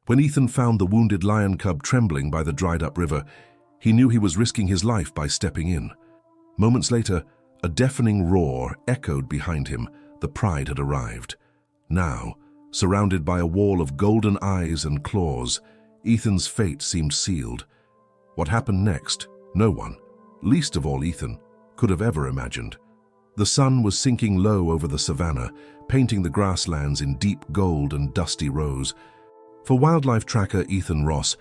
When Ethan found the wounded lion cub trembling by the dried-up river, he knew he was risking his life by stepping in. Moments later, a deafening roar echoed behind him. The pride had arrived. Now, surrounded by a wall of golden eyes and claws, Ethan's fate seemed sealed. What happened next, no one, least of all Ethan, could have ever imagined. The sun was sinking low over the savannah, painting the grasslands in deep gold and dusty rose. For wildlife tracker Ethan Ross,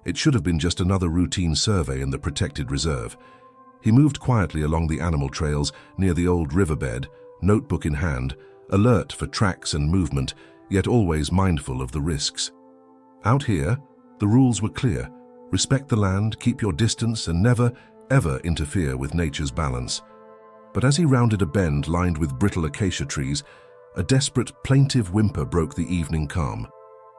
it should have been just another routine survey in the protected reserve. He moved quietly along the animal trails near the old riverbed, notebook in hand, alert for tracks and movement, yet always mindful of the risks. Out here, the rules were clear. Respect the land, keep your distance, and never, ever interfere with nature's balance. But as he rounded a bend lined with brittle acacia trees, a desperate, plaintive whimper broke the evening calm.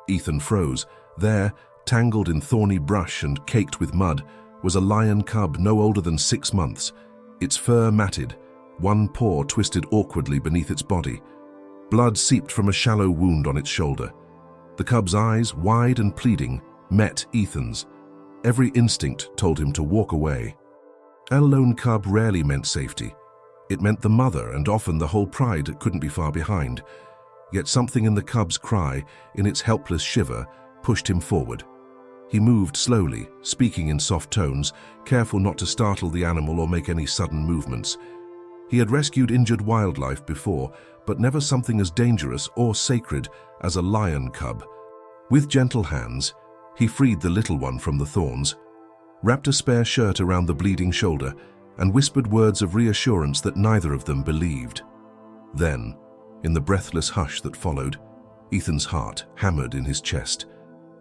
Ethan froze. There, tangled in thorny brush and caked with mud, was a lion cub no older than 6 months, its fur matted, one paw twisted awkwardly beneath its body. Blood seeped from a shallow wound on its shoulder. The cub's eyes, wide and pleading, met Ethan's. Every instinct told him to walk away. A lone cub rarely meant safety. It meant the mother and often the whole pride couldn't be far behind. Yet something in the cub's cry, in its helpless shiver, pushed him forward. He moved slowly, speaking in soft tones, careful not to startle the animal or make any sudden movements. He had rescued injured wildlife before, but never something as dangerous or sacred as a lion cub. With gentle hands, he freed the little one from the thorns, wrapped a spare shirt around the bleeding shoulder, and whispered words of reassurance that neither of them believed. Then, in the breathless hush that followed, Ethan's heart hammered in his chest.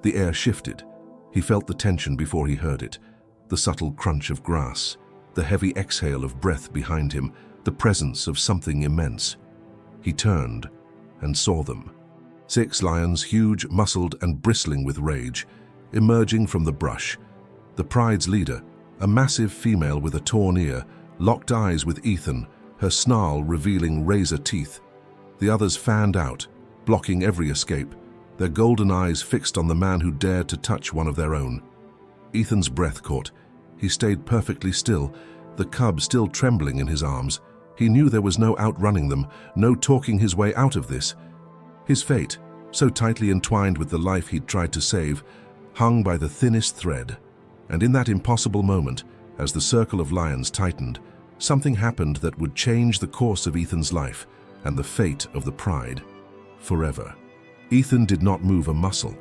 The air shifted. He felt the tension before he heard it, the subtle crunch of grass, the heavy exhale of breath behind him, the presence of something immense. He turned and saw them. 6 lions, huge, muscled, and bristling with rage, emerging from the brush. The pride's leader, a massive female with a torn ear, locked eyes with Ethan, her snarl revealing razor teeth. The others fanned out, blocking every escape, their golden eyes fixed on the man who dared to touch one of their own. Ethan's breath caught. He stayed perfectly still, the cub still trembling in his arms. He knew there was no outrunning them, no talking his way out of this. His fate, so tightly entwined with the life he'd tried to save, hung by the thinnest thread. And in that impossible moment, as the circle of lions tightened, something happened that would change the course of Ethan's life and the fate of the pride forever. Ethan did not move a muscle.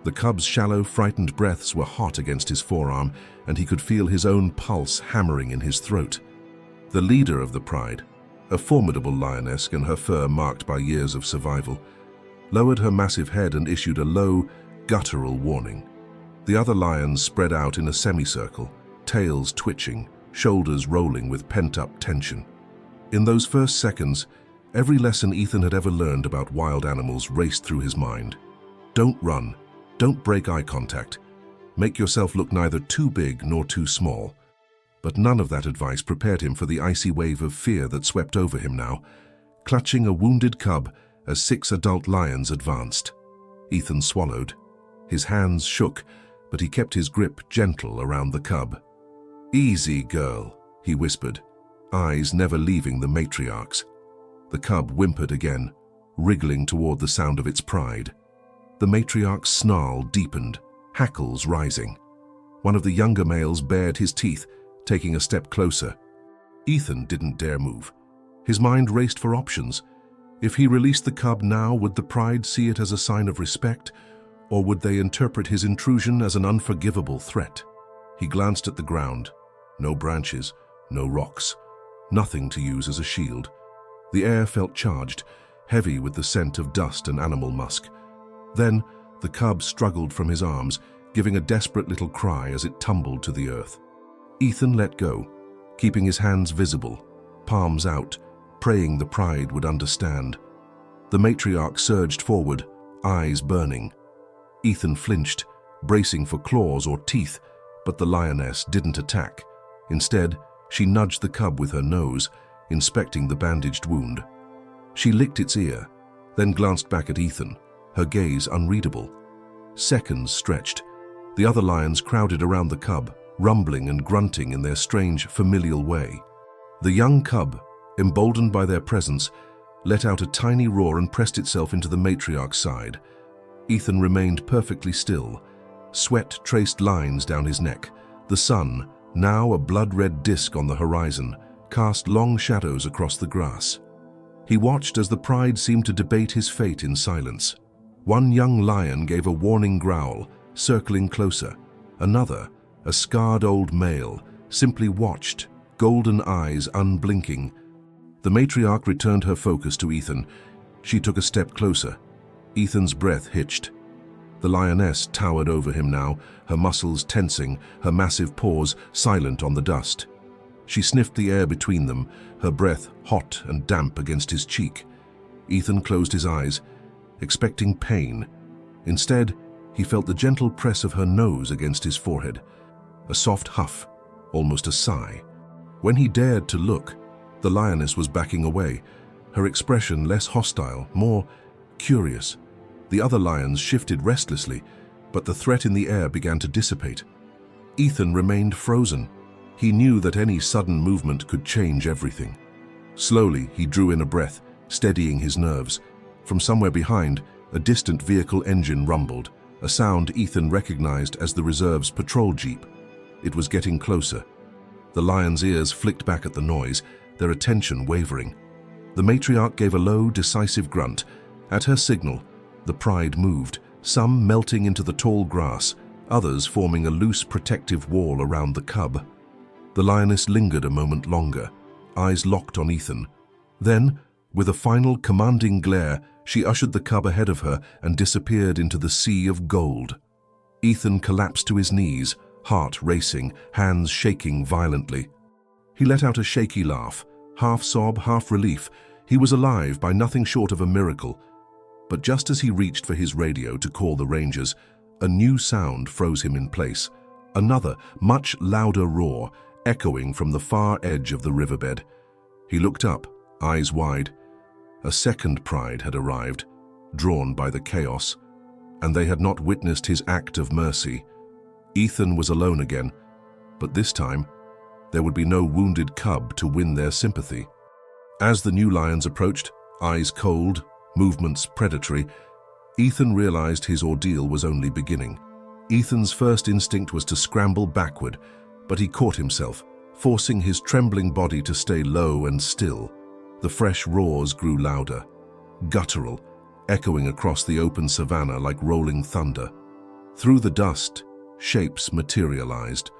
The cub's shallow, frightened breaths were hot against his forearm, and he could feel his own pulse hammering in his throat. The leader of the pride, a formidable lioness and her fur marked by years of survival, lowered her massive head and issued a low, guttural warning. The other lions spread out in a semicircle, tails twitching, shoulders rolling with pent-up tension. In those first seconds, every lesson Ethan had ever learned about wild animals raced through his mind. Don't run. Don't break eye contact. Make yourself look neither too big nor too small. But none of that advice prepared him for the icy wave of fear that swept over him now, clutching a wounded cub as 6 adult lions advanced. Ethan swallowed. His hands shook, but he kept his grip gentle around the cub. "Easy, girl," he whispered, eyes never leaving the matriarch's. The cub whimpered again, wriggling toward the sound of its pride. The matriarch's snarl deepened, hackles rising. One of the younger males bared his teeth, taking a step closer. Ethan didn't dare move. His mind raced for options. If he released the cub now, would the pride see it as a sign of respect, or would they interpret his intrusion as an unforgivable threat? He glanced at the ground. No branches, no rocks, nothing to use as a shield. The air felt charged, heavy with the scent of dust and animal musk. Then, the cub struggled from his arms, giving a desperate little cry as it tumbled to the earth. Ethan let go, keeping his hands visible, palms out, praying the pride would understand. The matriarch surged forward, eyes burning. Ethan flinched, bracing for claws or teeth, but the lioness didn't attack. Instead, she nudged the cub with her nose, inspecting the bandaged wound. She licked its ear, then glanced back at Ethan, her gaze unreadable. Seconds stretched. The other lions crowded around the cub, rumbling and grunting in their strange, familial way. The young cub, emboldened by their presence, let out a tiny roar and pressed itself into the matriarch's side. Ethan remained perfectly still. Sweat traced lines down his neck. The sun, now a blood-red disk on the horizon, cast long shadows across the grass. He watched as the pride seemed to debate his fate in silence. One young lion gave a warning growl, circling closer. Another, a scarred old male, simply watched, golden eyes unblinking. The matriarch returned her focus to Ethan. She took a step closer. Ethan's breath hitched. The lioness towered over him now, her muscles tensing, her massive paws silent on the dust. She sniffed the air between them, her breath hot and damp against his cheek. Ethan closed his eyes, expecting pain. Instead, he felt the gentle press of her nose against his forehead. A soft huff, almost a sigh. When he dared to look, the lioness was backing away, her expression less hostile, more curious. The other lions shifted restlessly, but the threat in the air began to dissipate. Ethan remained frozen. He knew that any sudden movement could change everything. Slowly, he drew in a breath, steadying his nerves. From somewhere behind, a distant vehicle engine rumbled, a sound Ethan recognized as the reserve's patrol jeep. It was getting closer. The lion's ears flicked back at the noise, their attention wavering. The matriarch gave a low, decisive grunt. At her signal, the pride moved, some melting into the tall grass, others forming a loose protective wall around the cub. The lioness lingered a moment longer, eyes locked on Ethan. Then, with a final commanding glare, she ushered the cub ahead of her and disappeared into the sea of gold. Ethan collapsed to his knees, heart racing, hands shaking violently. He let out a shaky laugh, half sob, half relief. He was alive by nothing short of a miracle. But just as he reached for his radio to call the rangers, a new sound froze him in place. Another, much louder roar, echoing from the far edge of the riverbed. He looked up, eyes wide. A second pride had arrived, drawn by the chaos, and they had not witnessed his act of mercy. Ethan was alone again, but this time, there would be no wounded cub to win their sympathy. As the new lions approached, eyes cold, movements predatory, Ethan realized his ordeal was only beginning. Ethan's first instinct was to scramble backward, but he caught himself, forcing his trembling body to stay low and still. The fresh roars grew louder, guttural, echoing across the open savanna like rolling thunder. Through the dust, shapes materialized.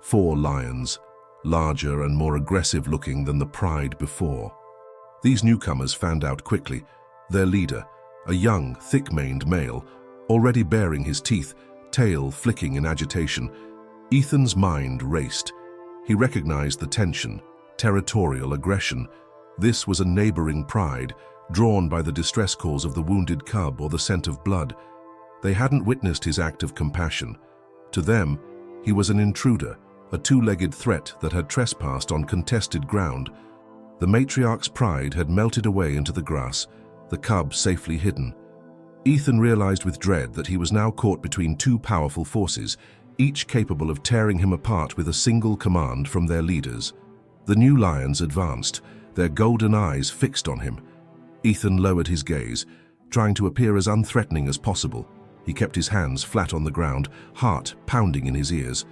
4 lions, larger and more aggressive-looking than the pride before. These newcomers fanned out quickly. Their leader, a young, thick-maned male, already baring his teeth, tail flicking in agitation. Ethan's mind raced. He recognized the tension, territorial aggression. This was a neighboring pride, drawn by the distress calls of the wounded cub or the scent of blood. They hadn't witnessed his act of compassion. To them, he was an intruder, a two-legged threat that had trespassed on contested ground. The matriarch's pride had melted away into the grass, the cub safely hidden. Ethan realized with dread that he was now caught between 2 powerful forces, each capable of tearing him apart with a single command from their leaders. The new lions advanced, their golden eyes fixed on him. Ethan lowered his gaze, trying to appear as unthreatening as possible. He kept his hands flat on the ground, heart pounding in his ears.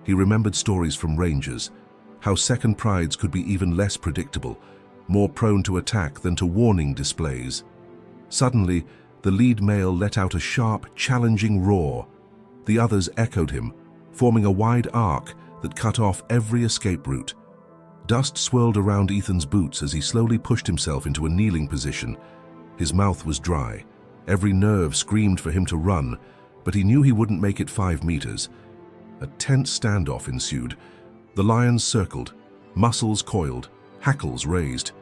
He remembered stories from rangers, how second prides could be even less predictable, more prone to attack than to warning displays. Suddenly, the lead male let out a sharp, challenging roar. The others echoed him, forming a wide arc that cut off every escape route. Dust swirled around Ethan's boots as he slowly pushed himself into a kneeling position. His mouth was dry. Every nerve screamed for him to run, but he knew he wouldn't make it 5 meters. A tense standoff ensued. The lions circled, muscles coiled, hackles raised.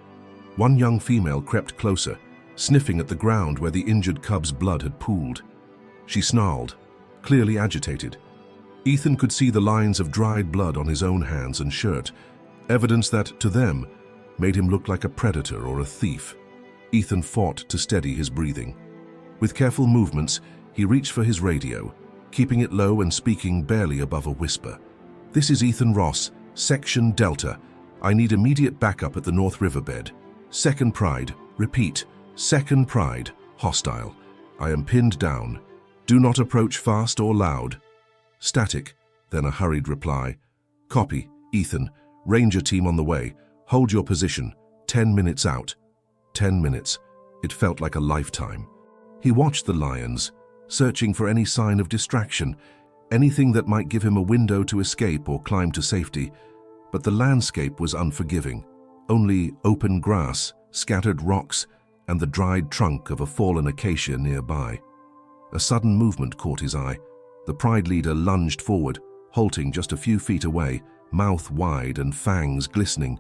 One young female crept closer, sniffing at the ground where the injured cub's blood had pooled. She snarled, clearly agitated. Ethan could see the lines of dried blood on his own hands and shirt, evidence that, to them, made him look like a predator or a thief. Ethan fought to steady his breathing. With careful movements, He reached for his radio, keeping it low and speaking barely above a whisper. "This is Ethan Ross, Section Delta. I need immediate backup at the North Riverbed. Second Pride, repeat, Second Pride, hostile. I am pinned down. Do not approach fast or loud." Static, then a hurried reply. "Copy, Ethan. Ranger team on the way. Hold your position. 10 minutes out." 10 minutes. It felt like a lifetime. He watched the lions, searching for any sign of distraction, anything that might give him a window to escape or climb to safety. But the landscape was unforgiving. Only open grass, scattered rocks, and the dried trunk of a fallen acacia nearby. A sudden movement caught his eye. The pride leader lunged forward, halting just a few feet away, mouth wide and fangs glistening.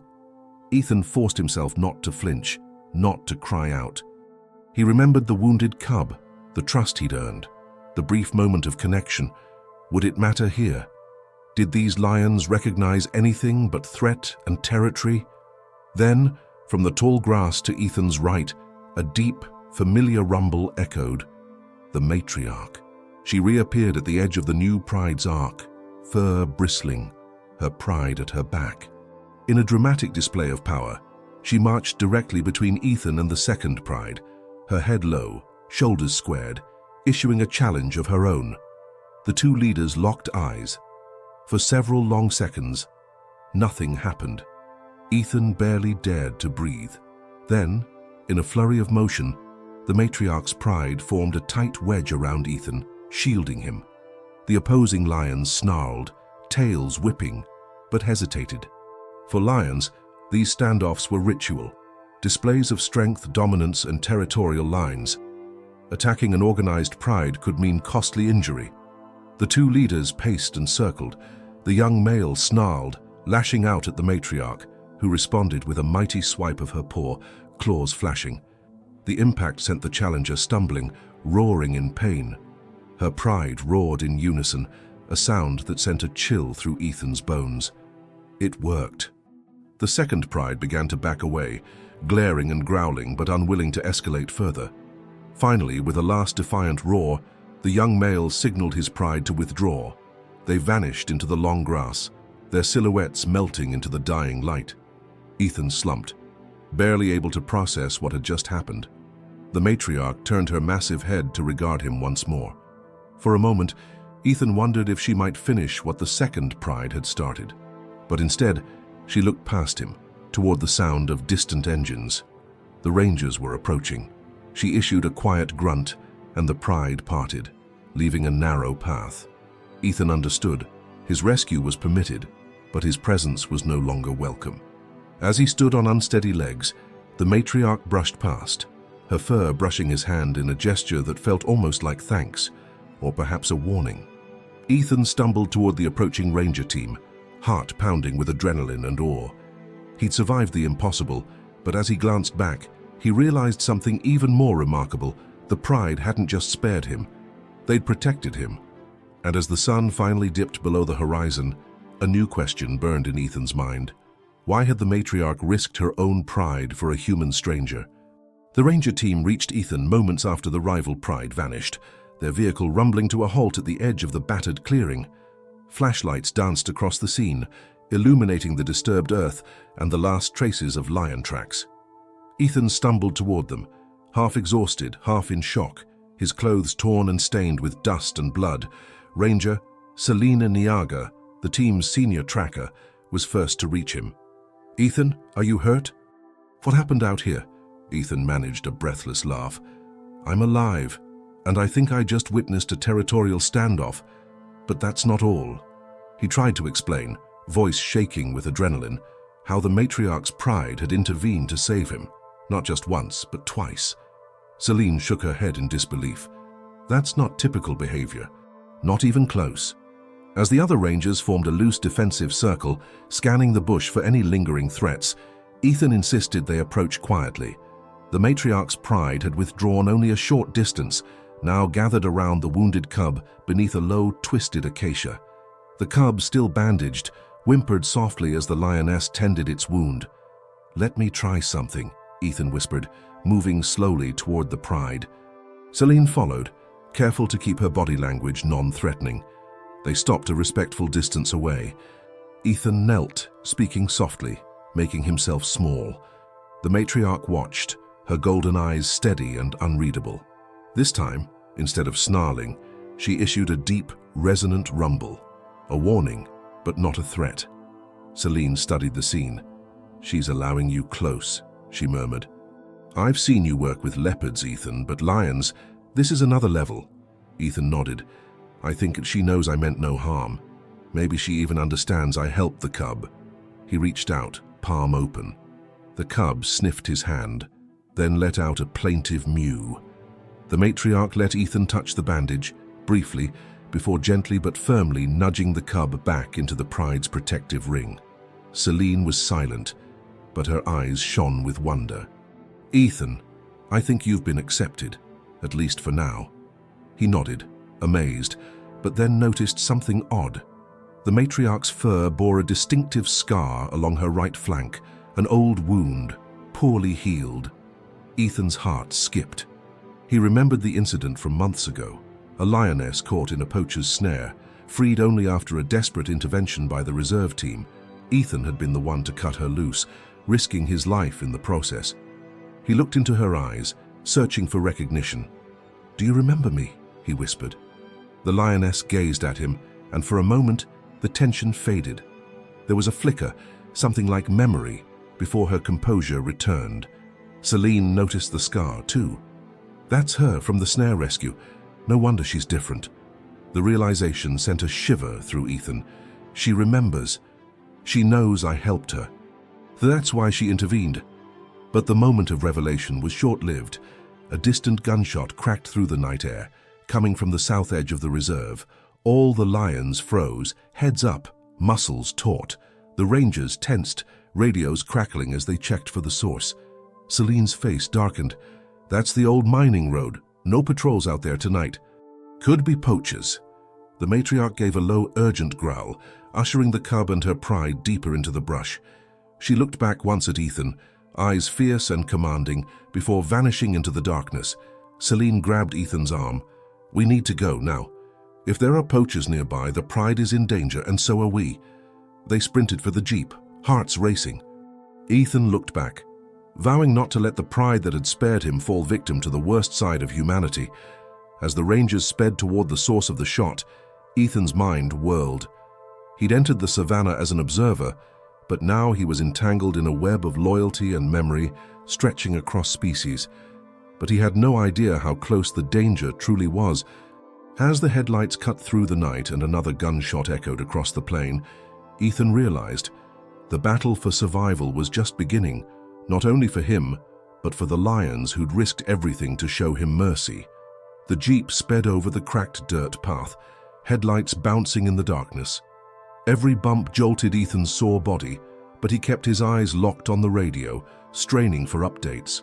Ethan forced himself not to flinch, not to cry out. He remembered the wounded cub, the trust he'd earned, the brief moment of connection. Would it matter here? Did these lions recognize anything but threat and territory? Then, from the tall grass to Ethan's right, a deep, familiar rumble echoed. The matriarch. She reappeared at the edge of the new pride's arc, fur bristling, her pride at her back. In a dramatic display of power, she marched directly between Ethan and the second pride, her head low, shoulders squared, issuing a challenge of her own. The two leaders locked eyes. For several long seconds, nothing happened. Ethan barely dared to breathe. Then, in a flurry of motion, the matriarch's pride formed a tight wedge around Ethan, shielding him. The opposing lions snarled, tails whipping, but hesitated. For lions, these standoffs were ritual, displays of strength, dominance, and territorial lines. Attacking an organized pride could mean costly injury. The two leaders paced and circled. The young male snarled, lashing out at the matriarch, who responded with a mighty swipe of her paw, claws flashing. The impact sent the challenger stumbling, roaring in pain. Her pride roared in unison, a sound that sent a chill through Ethan's bones. It worked. The second pride began to back away, glaring and growling but unwilling to escalate further. Finally, with a last defiant roar, the young male signaled his pride to withdraw. They vanished into the long grass, their silhouettes melting into the dying light. Ethan slumped, barely able to process what had just happened. The matriarch turned her massive head to regard him once more. For a moment, Ethan wondered if she might finish what the second pride had started. But instead, she looked past him, toward the sound of distant engines. The rangers were approaching. She issued a quiet grunt, and the pride parted, leaving a narrow path. Ethan understood. His rescue was permitted, but his presence was no longer welcome. As he stood on unsteady legs, the matriarch brushed past, her fur brushing his hand in a gesture that felt almost like thanks, or perhaps a warning. Ethan stumbled toward the approaching ranger team, heart pounding with adrenaline and awe. He'd survived the impossible, but as he glanced back, he realized something even more remarkable. The pride hadn't just spared him, they'd protected him. And as the sun finally dipped below the horizon, a new question burned in Ethan's mind. Why had the matriarch risked her own pride for a human stranger? The ranger team reached Ethan moments after the rival pride vanished, their vehicle rumbling to a halt at the edge of the battered clearing. Flashlights danced across the scene, illuminating the disturbed earth and the last traces of lion tracks. Ethan stumbled toward them, half exhausted, half in shock, his clothes torn and stained with dust and blood. Ranger Selena Niaga, the team's senior tracker, was first to reach him. "Ethan, are you hurt?" "What happened out here?" Ethan managed a breathless laugh. "I'm alive, and I think I just witnessed a territorial standoff, but that's not all." He tried to explain, voice shaking with adrenaline, how the matriarch's pride had intervened to save him, not just once, but twice. Celine shook her head in disbelief. That's not typical behavior, not even close. As the other rangers formed a loose defensive circle, scanning the bush for any lingering threats, Ethan insisted they approach quietly. The matriarch's pride had withdrawn only a short distance, now gathered around the wounded cub beneath a low, twisted acacia. The cub, still bandaged, whimpered softly as the lioness tended its wound. "Let me try something," Ethan whispered, moving slowly toward the pride. Celine followed, careful to keep her body language non-threatening. They stopped a respectful distance away. Ethan knelt, speaking softly, making himself small. The matriarch watched, her golden eyes steady and unreadable. This time, instead of snarling, she issued a deep, resonant rumble. A warning, but not a threat. Celine studied the scene. "She's allowing you close," she murmured. "I've seen you work with leopards, Ethan, but lions, this is another level." Ethan nodded. "I think she knows I meant no harm. Maybe she even understands I helped the cub." He reached out, palm open. The cub sniffed his hand, then let out a plaintive mew. The matriarch let Ethan touch the bandage, briefly, before gently but firmly nudging the cub back into the pride's protective ring. Celine was silent, but her eyes shone with wonder. "Ethan, I think you've been accepted, at least for now." He nodded, amazed, but then noticed something odd. The matriarch's fur bore a distinctive scar along her right flank, an old wound, poorly healed. Ethan's heart skipped. He remembered the incident from months ago, a lioness caught in a poacher's snare, freed only after a desperate intervention by the reserve team. Ethan had been the one to cut her loose, risking his life in the process. He looked into her eyes, searching for recognition. "Do you remember me?" he whispered. The lioness gazed at him, and for a moment, the tension faded. There was a flicker, something like memory, before her composure returned. Celine noticed the scar, too. "That's her from the snare rescue. No wonder she's different." The realization sent a shiver through Ethan. She remembers. She knows I helped her. That's why she intervened. But the moment of revelation was short-lived. A distant gunshot cracked through the night air, coming from the south edge of the reserve. All the lions froze, heads up, muscles taut. The rangers tensed, radios crackling as they checked for the source. Celine's face darkened. "That's the old mining road. No patrols out there tonight." "Could be poachers." The matriarch gave a low, urgent growl, ushering the cub and her pride deeper into the brush. She looked back once at Ethan, eyes fierce and commanding, before vanishing into the darkness. Celine grabbed Ethan's arm. "We need to go now. If there are poachers nearby, the pride is in danger, and so are we." They sprinted for the jeep, hearts racing. Ethan looked back, vowing not to let the pride that had spared him fall victim to the worst side of humanity. As the rangers sped toward the source of the shot, Ethan's mind whirled. He'd entered the savannah as an observer, but now he was entangled in a web of loyalty and memory stretching across species. But he had no idea how close the danger truly was. As the headlights cut through the night and another gunshot echoed across the plain, Ethan realized the battle for survival was just beginning, not only for him, but for the lions who'd risked everything to show him mercy. The jeep sped over the cracked dirt path, headlights bouncing in the darkness. Every bump jolted Ethan's sore body, but he kept his eyes locked on the radio, straining for updates.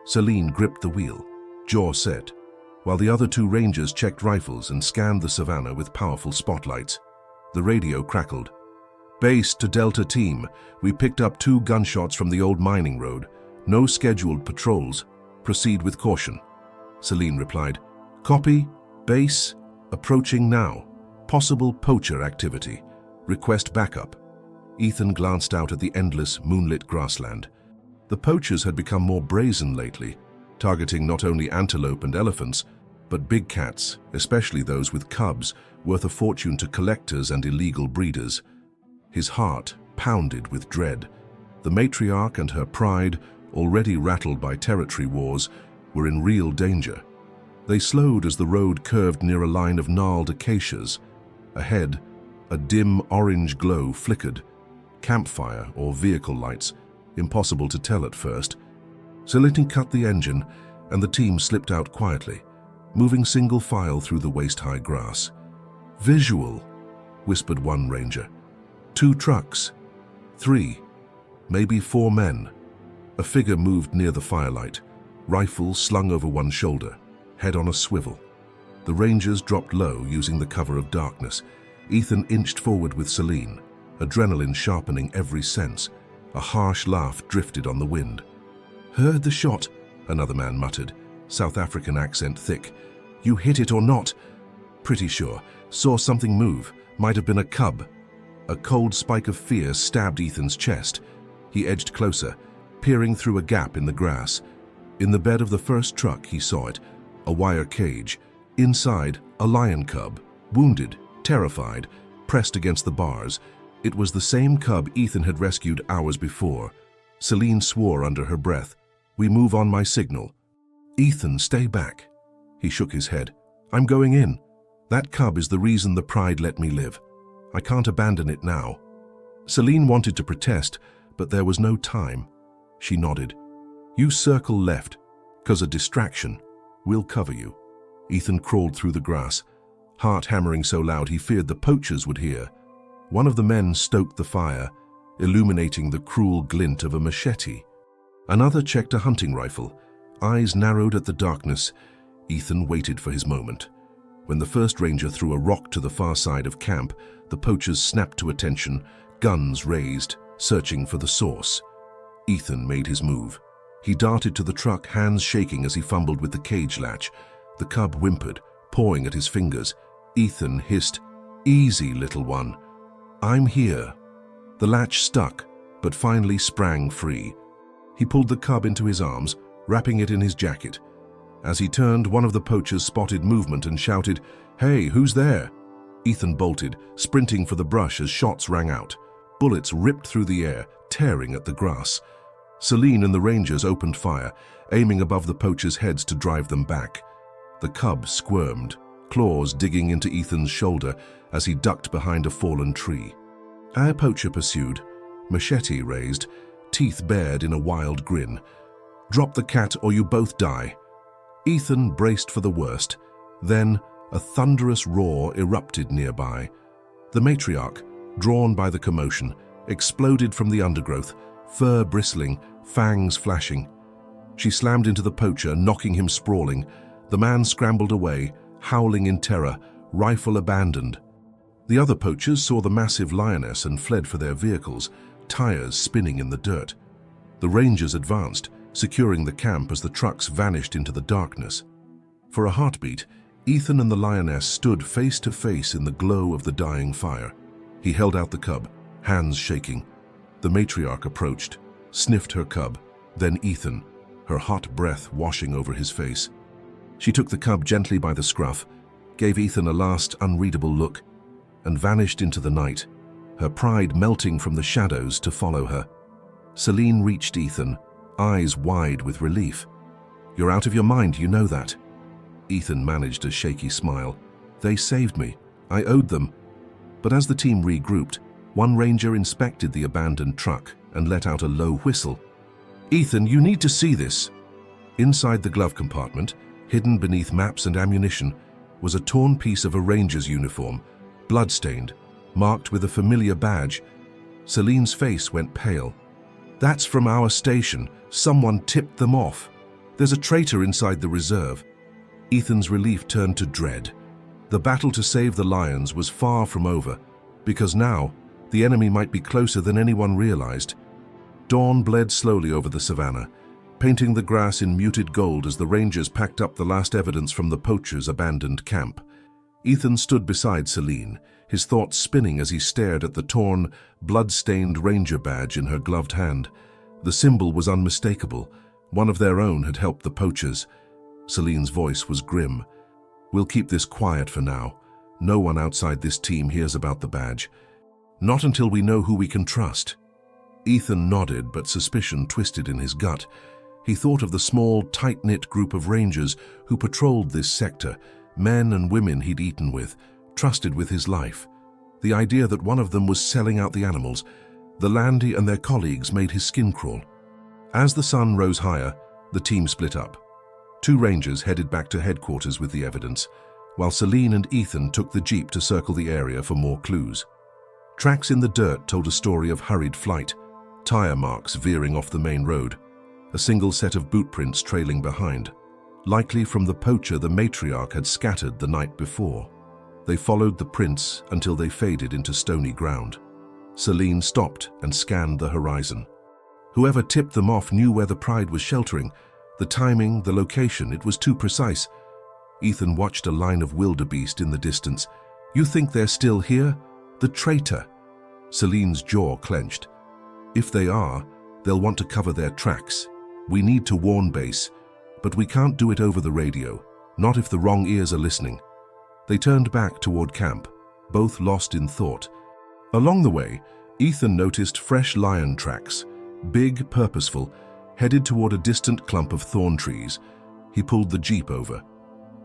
Celine gripped the wheel, jaw set, while the other two rangers checked rifles and scanned the savannah with powerful spotlights. The radio crackled. "Base to Delta Team, we picked up 2 gunshots from the old mining road. No scheduled patrols. Proceed with caution." Celine replied, "Copy, base, approaching now. Possible poacher activity. Request backup." Ethan glanced out at the endless, moonlit grassland. The poachers had become more brazen lately, targeting not only antelope and elephants, but big cats, especially those with cubs, worth a fortune to collectors and illegal breeders. His heart pounded with dread. The matriarch and her pride, already rattled by territory wars, were in real danger. They slowed as the road curved near a line of gnarled acacias. Ahead, a dim orange glow flickered. Campfire or vehicle lights, impossible to tell at first. Celine cut the engine, and the team slipped out quietly, moving single file through the waist-high grass. "Visual," whispered one ranger. 2 trucks. 3, maybe 4 men. A figure moved near the firelight, rifle slung over one shoulder, head on a swivel. The rangers dropped low, using the cover of darkness. Ethan inched forward with Celine, adrenaline sharpening every sense. A harsh laugh drifted on the wind. "Heard the shot," another man muttered, South African accent thick. You hit it or not? Pretty sure. Saw something move. Might have been a cub. A cold spike of fear stabbed Ethan's chest. He edged closer, peering through a gap in the grass. In the bed of the first truck, he saw it, a wire cage. Inside, a lion cub, wounded, terrified, pressed against the bars. It was the same cub Ethan had rescued hours before. Celine swore under her breath. "We move on my signal." "Ethan, stay back." He shook his head. "I'm going in. That cub is the reason the pride let me live. I can't abandon it now." Celine wanted to protest, but there was no time. She nodded. "You circle left, 'cause a distraction. We'll cover you." Ethan crawled through the grass, heart hammering so loud he feared the poachers would hear. One of the men stoked the fire, illuminating the cruel glint of a machete. Another checked a hunting rifle. Eyes narrowed at the darkness, Ethan waited for his moment. When the first ranger threw a rock to the far side of camp, the poachers snapped to attention, guns raised, searching for the source. Ethan made his move. He darted to the truck, hands shaking as he fumbled with the cage latch. The cub whimpered, pawing at his fingers. Ethan hissed, "Easy, little one. I'm here." The latch stuck, but finally sprang free. He pulled the cub into his arms, wrapping it in his jacket. As he turned, one of the poachers spotted movement and shouted, "Hey, who's there?" Ethan bolted, sprinting for the brush as shots rang out. Bullets ripped through the air, tearing at the grass. Celine and the rangers opened fire, aiming above the poachers' heads to drive them back. The cub squirmed, claws digging into Ethan's shoulder as he ducked behind a fallen tree. Our poacher pursued, machete raised, teeth bared in a wild grin. "Drop the cat or you both die." Ethan braced for the worst. Then a thunderous roar erupted nearby. The matriarch, drawn by the commotion, exploded from the undergrowth, fur bristling, fangs flashing. She slammed into the poacher, knocking him sprawling. The man scrambled away, howling in terror, rifle abandoned. The other poachers saw the massive lioness and fled for their vehicles, tires spinning in the dirt. The rangers advanced, securing the camp as the trucks vanished into the darkness. For a heartbeat, Ethan and the lioness stood face to face in the glow of the dying fire. He held out the cub, hands shaking. The matriarch approached, sniffed her cub, then Ethan, her hot breath washing over his face. She took the cub gently by the scruff, gave Ethan a last unreadable look, and vanished into the night, her pride melting from the shadows to follow her. Celine reached Ethan, eyes wide with relief. "You're out of your mind, you know that." Ethan managed a shaky smile. "They saved me. I owed them." But as the team regrouped, one ranger inspected the abandoned truck and let out a low whistle. "Ethan, you need to see this." Inside the glove compartment, hidden beneath maps and ammunition, was a torn piece of a ranger's uniform, blood-stained, marked with a familiar badge. Celine's face went pale. "That's from our station. Someone tipped them off. There's a traitor inside the reserve." Ethan's relief turned to dread. The battle to save the lions was far from over, because now the enemy might be closer than anyone realized. Dawn bled slowly over the savannah, painting the grass in muted gold as the rangers packed up the last evidence from the poachers' abandoned camp. Ethan stood beside Celine, his thoughts spinning as he stared at the torn, blood-stained ranger badge in her gloved hand. The symbol was unmistakable. One of their own had helped the poachers. Celine's voice was grim. "We'll keep this quiet for now. No one outside this team hears about the badge. Not until we know who we can trust." Ethan nodded, but suspicion twisted in his gut. He thought of the small, tight-knit group of rangers who patrolled this sector, men and women he'd eaten with, trusted with his life. The idea that one of them was selling out the animals, the Landy and their colleagues, made his skin crawl. As the sun rose higher, the team split up. 2 rangers headed back to headquarters with the evidence, while Celine and Ethan took the jeep to circle the area for more clues. Tracks in the dirt told a story of hurried flight, tire marks veering off the main road, a single set of boot prints trailing behind, likely from the poacher the matriarch had scattered the night before. They followed the prints until they faded into stony ground. Celine stopped and scanned the horizon. Whoever tipped them off knew where the pride was sheltering. The timing, the location, it was too precise. Ethan watched a line of wildebeest in the distance. "You think they're still here? The traitor!" Celine's jaw clenched. "If they are, they'll want to cover their tracks. We need to warn base, but we can't do it over the radio, not if the wrong ears are listening." They turned back toward camp, both lost in thought. Along the way, Ethan noticed fresh lion tracks, big, purposeful, headed toward a distant clump of thorn trees. He pulled the jeep over.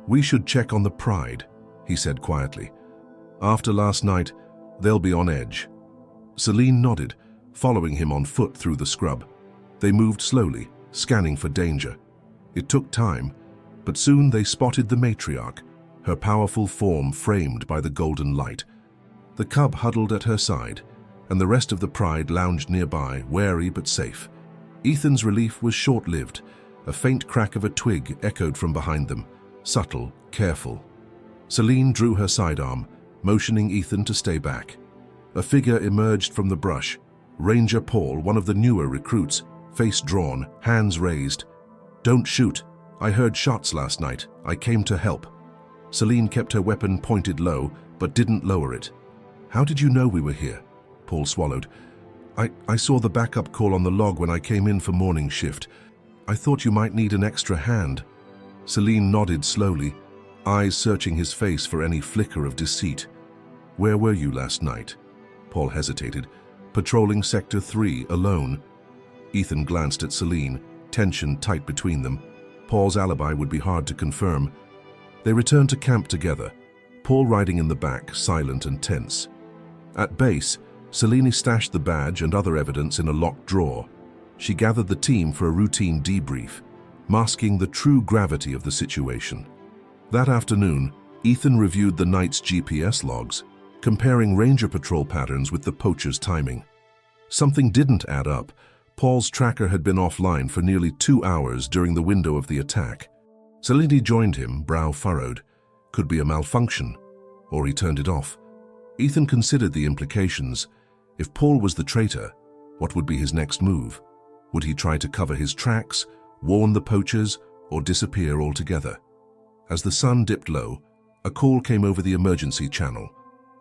"We should check on the pride," he said quietly. "After last night, they'll be on edge." Celine nodded, following him on foot through the scrub. They moved slowly, scanning for danger. It took time, but soon they spotted the matriarch, her powerful form framed by the golden light. The cub huddled at her side, and the rest of the pride lounged nearby, wary but safe. Ethan's relief was short-lived. A faint crack of a twig echoed from behind them, subtle, careful. Celine drew her sidearm, motioning Ethan to stay back. A figure emerged from the brush. Ranger Paul, one of the newer recruits, face drawn, hands raised. "Don't shoot. I heard shots last night. I came to help." Celine kept her weapon pointed low, but didn't lower it. "How did you know we were here?" Paul swallowed. I saw the backup call on the log when I came in for morning shift. I thought you might need an extra hand." Celine nodded slowly, eyes searching his face for any flicker of deceit. "Where were you last night?" Paul hesitated. "Patrolling Sector 3, alone." Ethan glanced at Celine, tension tight between them. Paul's alibi would be hard to confirm. They returned to camp together, Paul riding in the back, silent and tense. At base, Celine stashed the badge and other evidence in a locked drawer. She gathered the team for a routine debrief, masking the true gravity of the situation. That afternoon, Ethan reviewed the night's GPS logs, comparing ranger patrol patterns with the poacher's timing. Something didn't add up. Paul's tracker had been offline for nearly 2 hours during the window of the attack. Celine joined him, brow furrowed. Could be a malfunction, or he turned it off. Ethan considered the implications. If Paul was the traitor, what would be his next move? Would he try to cover his tracks, warn the poachers, or disappear altogether? As the sun dipped low, a call came over the emergency channel.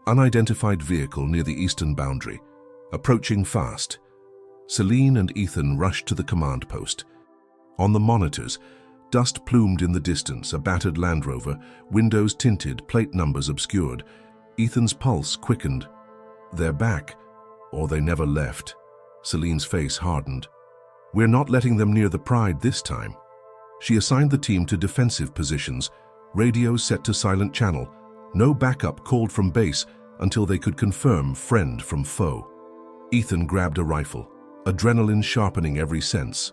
Unidentified vehicle near the eastern boundary, approaching fast. Celine and Ethan rushed to the command post. On the monitors, dust plumed in the distance, a battered Land Rover, windows tinted, plate numbers obscured. Ethan's pulse quickened. They're back, or they never left. Celine's face hardened. "We're not letting them near the pride this time." She assigned the team to defensive positions, radios set to silent channel, no backup called from base until they could confirm friend from foe. Ethan grabbed a rifle, adrenaline sharpening every sense.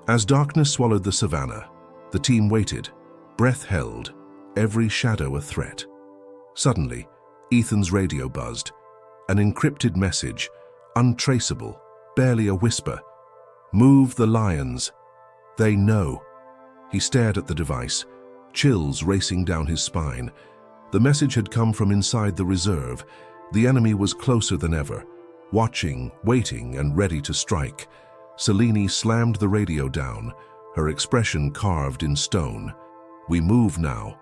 As darkness swallowed the savannah, the team waited, breath held, every shadow a threat. Suddenly, Ethan's radio buzzed. An encrypted message, untraceable, barely a whisper. "Move the lions. They know." He stared at the device, chills racing down his spine. The message had come from inside the reserve. The enemy was closer than ever, watching, waiting, and ready to strike. Celine slammed the radio down, her expression carved in stone. "We move now.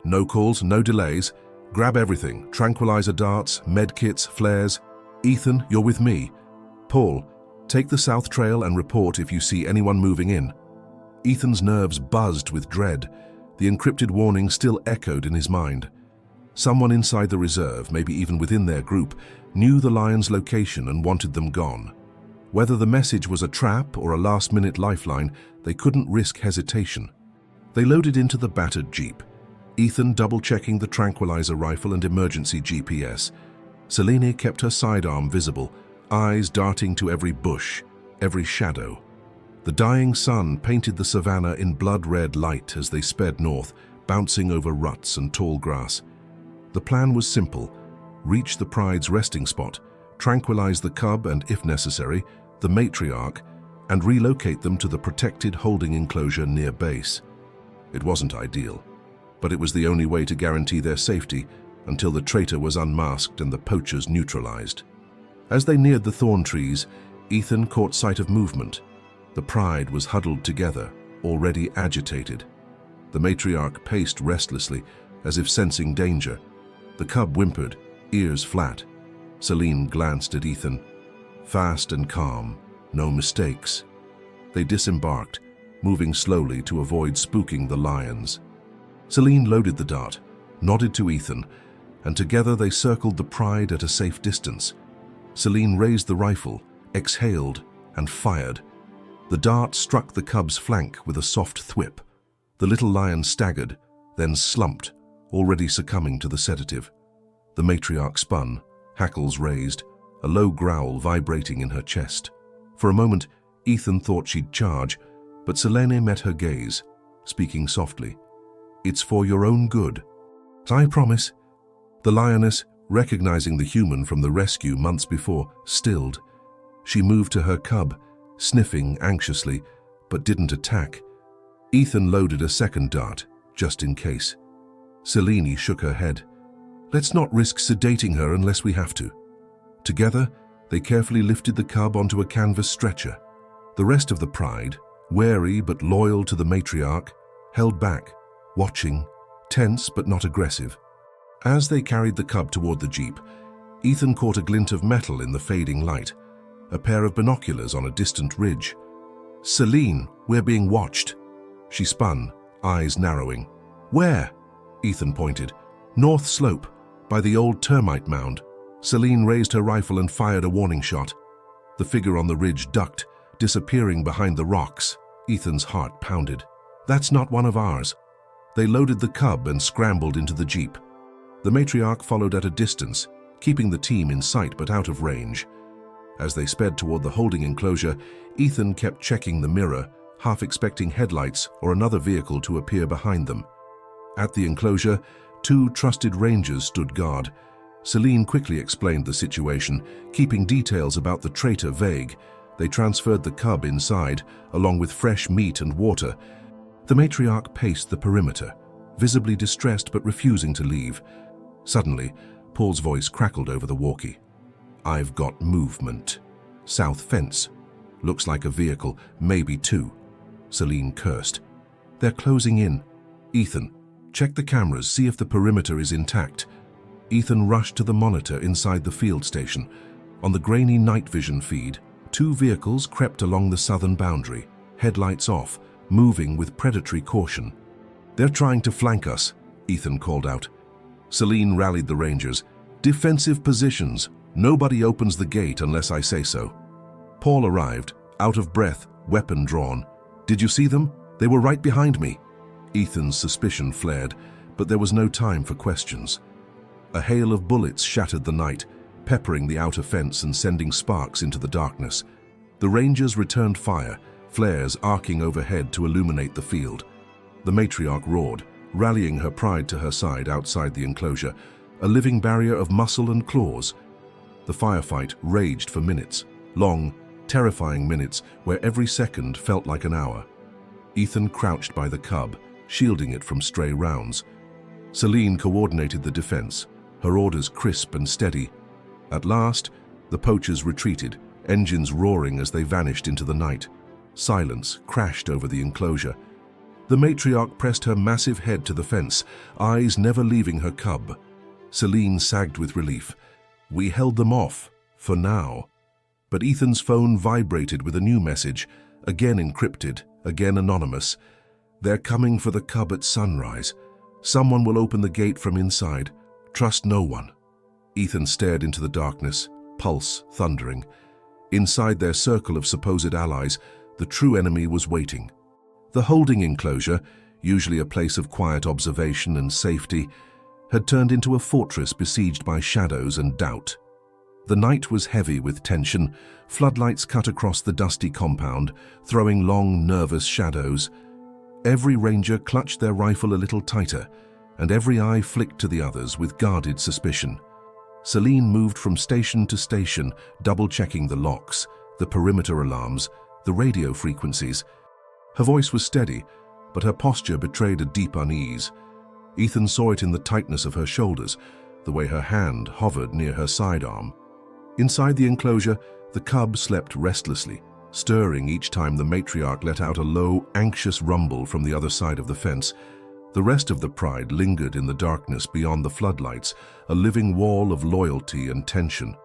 No calls, no delays. Grab everything, tranquilizer darts, medkits, flares. Ethan, you're with me. Paul, take the south trail and report if you see anyone moving in." Ethan's nerves buzzed with dread. The encrypted warning still echoed in his mind. Someone inside the reserve, maybe even within their group, knew the lions' location and wanted them gone. Whether the message was a trap or a last-minute lifeline, they couldn't risk hesitation. They loaded into the battered jeep, Ethan double-checking the tranquilizer rifle and emergency GPS. Celine kept her sidearm visible, eyes darting to every bush, every shadow. The dying sun painted the savannah in blood-red light as they sped north, bouncing over ruts and tall grass. The plan was simple: reach the pride's resting spot, tranquilize the cub and, if necessary, the matriarch, and relocate them to the protected holding enclosure near base. It wasn't ideal, but it was the only way to guarantee their safety until the traitor was unmasked and the poachers neutralized. As they neared the thorn trees, Ethan caught sight of movement. The pride was huddled together, already agitated. The matriarch paced restlessly, as if sensing danger. The cub whimpered, ears flat. Celine glanced at Ethan. Fast and calm, no mistakes. They disembarked, moving slowly to avoid spooking the lions. Celine loaded the dart, nodded to Ethan, and together they circled the pride at a safe distance. Celine raised the rifle, exhaled, and fired. The dart struck the cub's flank with a soft thwip. The little lion staggered, then slumped, already succumbing to the sedative. The matriarch spun, hackles raised, a low growl vibrating in her chest. For a moment, Ethan thought she'd charge, but Selene met her gaze, speaking softly. "It's for your own good." "I promise." The lioness, recognizing the human from the rescue months before, stilled. She moved to her cub, sniffing anxiously, but didn't attack. Ethan loaded a second dart, just in case. Selene shook her head. "Let's not risk sedating her unless we have to." Together, they carefully lifted the cub onto a canvas stretcher. The rest of the pride, wary but loyal to the matriarch, held back, watching, tense but not aggressive. As they carried the cub toward the jeep, Ethan caught a glint of metal in the fading light, a pair of binoculars on a distant ridge. "Celine, we're being watched." She spun, eyes narrowing. "Where?" Ethan pointed. "North slope, by the old termite mound." Celine raised her rifle and fired a warning shot. The figure on the ridge ducked, disappearing behind the rocks. Ethan's heart pounded. "That's not one of ours." They loaded the cub and scrambled into the jeep. The matriarch followed at a distance, keeping the team in sight but out of range. As they sped toward the holding enclosure, Ethan kept checking the mirror, half expecting headlights or another vehicle to appear behind them. At the enclosure, 2 trusted rangers stood guard. Celine quickly explained the situation, keeping details about the traitor vague. They transferred the cub inside, along with fresh meat and water. The matriarch paced the perimeter, visibly distressed but refusing to leave. Suddenly, Paul's voice crackled over the walkie. "I've got movement. South fence. Looks like a vehicle, maybe 2. Celine cursed. "They're closing in. Ethan, check the cameras, see if the perimeter is intact." Ethan rushed to the monitor inside the field station. On the grainy night vision feed, 2 vehicles crept along the southern boundary, headlights off, moving with predatory caution. "They're trying to flank us," Ethan called out. Celine rallied the rangers. "Defensive positions. Nobody opens the gate unless I say so." Paul arrived, out of breath, weapon drawn. "Did you see them? They were right behind me." Ethan's suspicion flared, but there was no time for questions. A hail of bullets shattered the night, peppering the outer fence and sending sparks into the darkness. The rangers returned fire, flares arcing overhead to illuminate the field. The matriarch roared, rallying her pride to her side outside the enclosure, a living barrier of muscle and claws. The firefight raged for minutes, long, terrifying minutes where every second felt like an hour. Ethan crouched by the cub, shielding it from stray rounds. Celine coordinated the defense, her orders crisp and steady. At last, the poachers retreated, engines roaring as they vanished into the night. Silence crashed over the enclosure. The matriarch pressed her massive head to the fence, eyes never leaving her cub. Celine sagged with relief. "We held them off, for now." But Ethan's phone vibrated with a new message, again encrypted, again anonymous. "They're coming for the cub at sunrise. Someone will open the gate from inside. Trust no one." Ethan stared into the darkness, pulse thundering. Inside their circle of supposed allies, the true enemy was waiting. The holding enclosure, usually a place of quiet observation and safety, had turned into a fortress besieged by shadows and doubt. The night was heavy with tension. Floodlights cut across the dusty compound, throwing long, nervous shadows. Every ranger clutched their rifle a little tighter, and every eye flicked to the others with guarded suspicion. Celine moved from station to station, double-checking the locks, the perimeter alarms, the radio frequencies. Her voice was steady, but her posture betrayed a deep unease. Ethan saw it in the tightness of her shoulders, the way her hand hovered near her sidearm. Inside the enclosure, the cub slept restlessly, stirring each time the matriarch let out a low, anxious rumble from the other side of the fence. The rest of the pride lingered in the darkness beyond the floodlights, a living wall of loyalty and tension.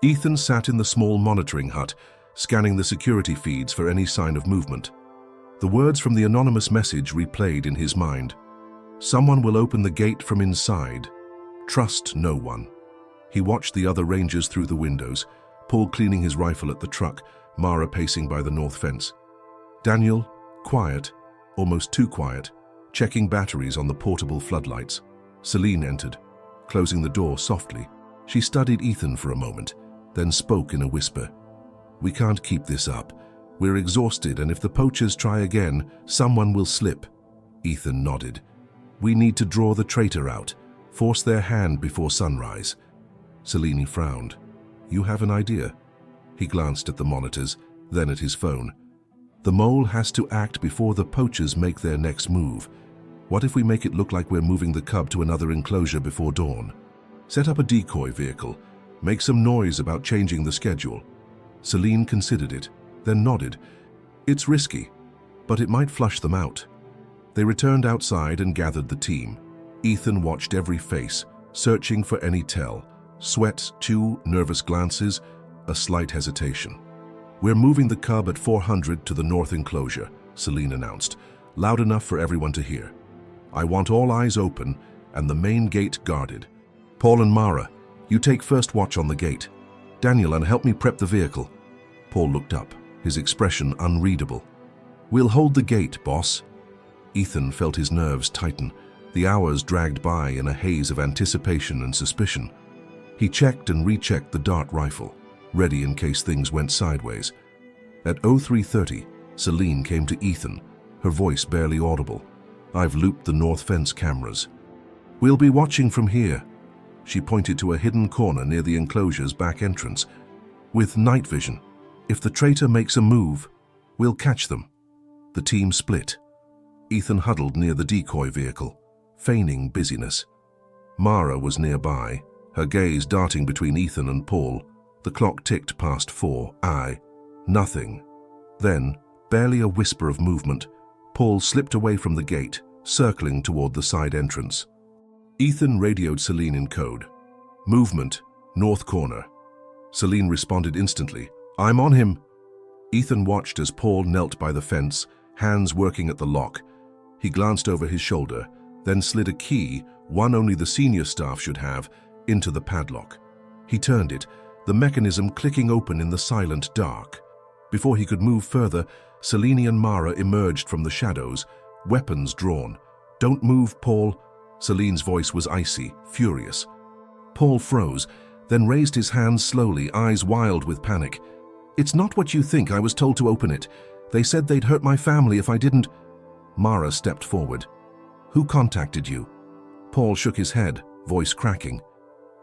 Ethan sat in the small monitoring hut, scanning the security feeds for any sign of movement. The words from the anonymous message replayed in his mind. Someone will open the gate from inside. Trust no one. He watched the other rangers through the windows, Paul cleaning his rifle at the truck, Mara pacing by the north fence. Daniel, quiet, almost too quiet, checking batteries on the portable floodlights. Celine entered, closing the door softly. She studied Ethan for a moment, then spoke in a whisper. "We can't keep this up. We're exhausted, and if the poachers try again, someone will slip." Ethan nodded. "We need to draw the traitor out, force their hand before sunrise." Celine frowned. "You have an idea?" He glanced at the monitors, then at his phone. "The mole has to act before the poachers make their next move. What if we make it look like we're moving the cub to another enclosure before dawn? Set up a decoy vehicle. Make some noise about changing the schedule." Celine considered it, then nodded. "It's risky, but it might flush them out." They returned outside and gathered the team. Ethan watched every face, searching for any tell. Sweat, two nervous glances, a slight hesitation. "We're moving the cub at 400 to the north enclosure," Celine announced, loud enough for everyone to hear. "I want all eyes open and the main gate guarded. Paul and Mara, you take first watch on the gate. Daniel, and help me prep the vehicle." Paul looked up, his expression unreadable. "We'll hold the gate, boss." Ethan felt his nerves tighten. The hours dragged by in a haze of anticipation and suspicion. He checked and rechecked the dart rifle, ready in case things went sideways. At 03:30, Celine came to Ethan, her voice barely audible. "I've looped the north fence cameras. We'll be watching from here." She pointed to a hidden corner near the enclosure's back entrance. "With night vision. If the traitor makes a move, we'll catch them." The team split. Ethan huddled near the decoy vehicle, feigning busyness. Mara was nearby, her gaze darting between Ethan and Paul. The clock ticked past 4. Nothing. Then, barely a whisper of movement, Paul slipped away from the gate, circling toward the side entrance. Ethan radioed Celine in code. "Movement, north corner." Celine responded instantly. "I'm on him." Ethan watched as Paul knelt by the fence, hands working at the lock. He glanced over his shoulder, then slid a key, one only the senior staff should have, into the padlock. He turned it, the mechanism clicking open in the silent dark. Before he could move further, Celine and Mara emerged from the shadows, weapons drawn. "Don't move, Paul." Celine's voice was icy, furious. Paul froze, then raised his hands slowly, eyes wild with panic. "It's not what you think. I was told to open it. They said they'd hurt my family if I didn't." Mara stepped forward. "Who contacted you?" Paul shook his head, voice cracking.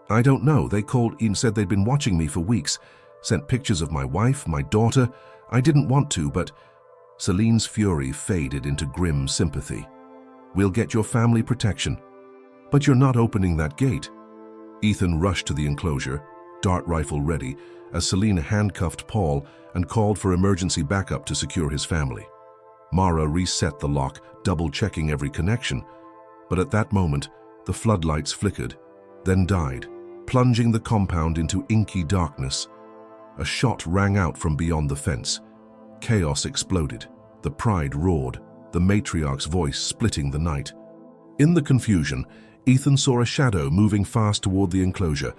"I don't know. They called and said they'd been watching me for weeks. Sent pictures of my wife, my daughter. I didn't want to, but..." Celine's fury faded into grim sympathy. "We'll get your family protection." "But you're not opening that gate." Ethan rushed to the enclosure, dart rifle ready, as Celine handcuffed Paul and called for emergency backup to secure his family. Mara reset the lock, double-checking every connection. But at that moment, the floodlights flickered, then died, plunging the compound into inky darkness. A shot rang out from beyond the fence. Chaos exploded. The pride roared, the matriarch's voice splitting the night. In the confusion, Ethan saw a shadow moving fast toward the enclosure.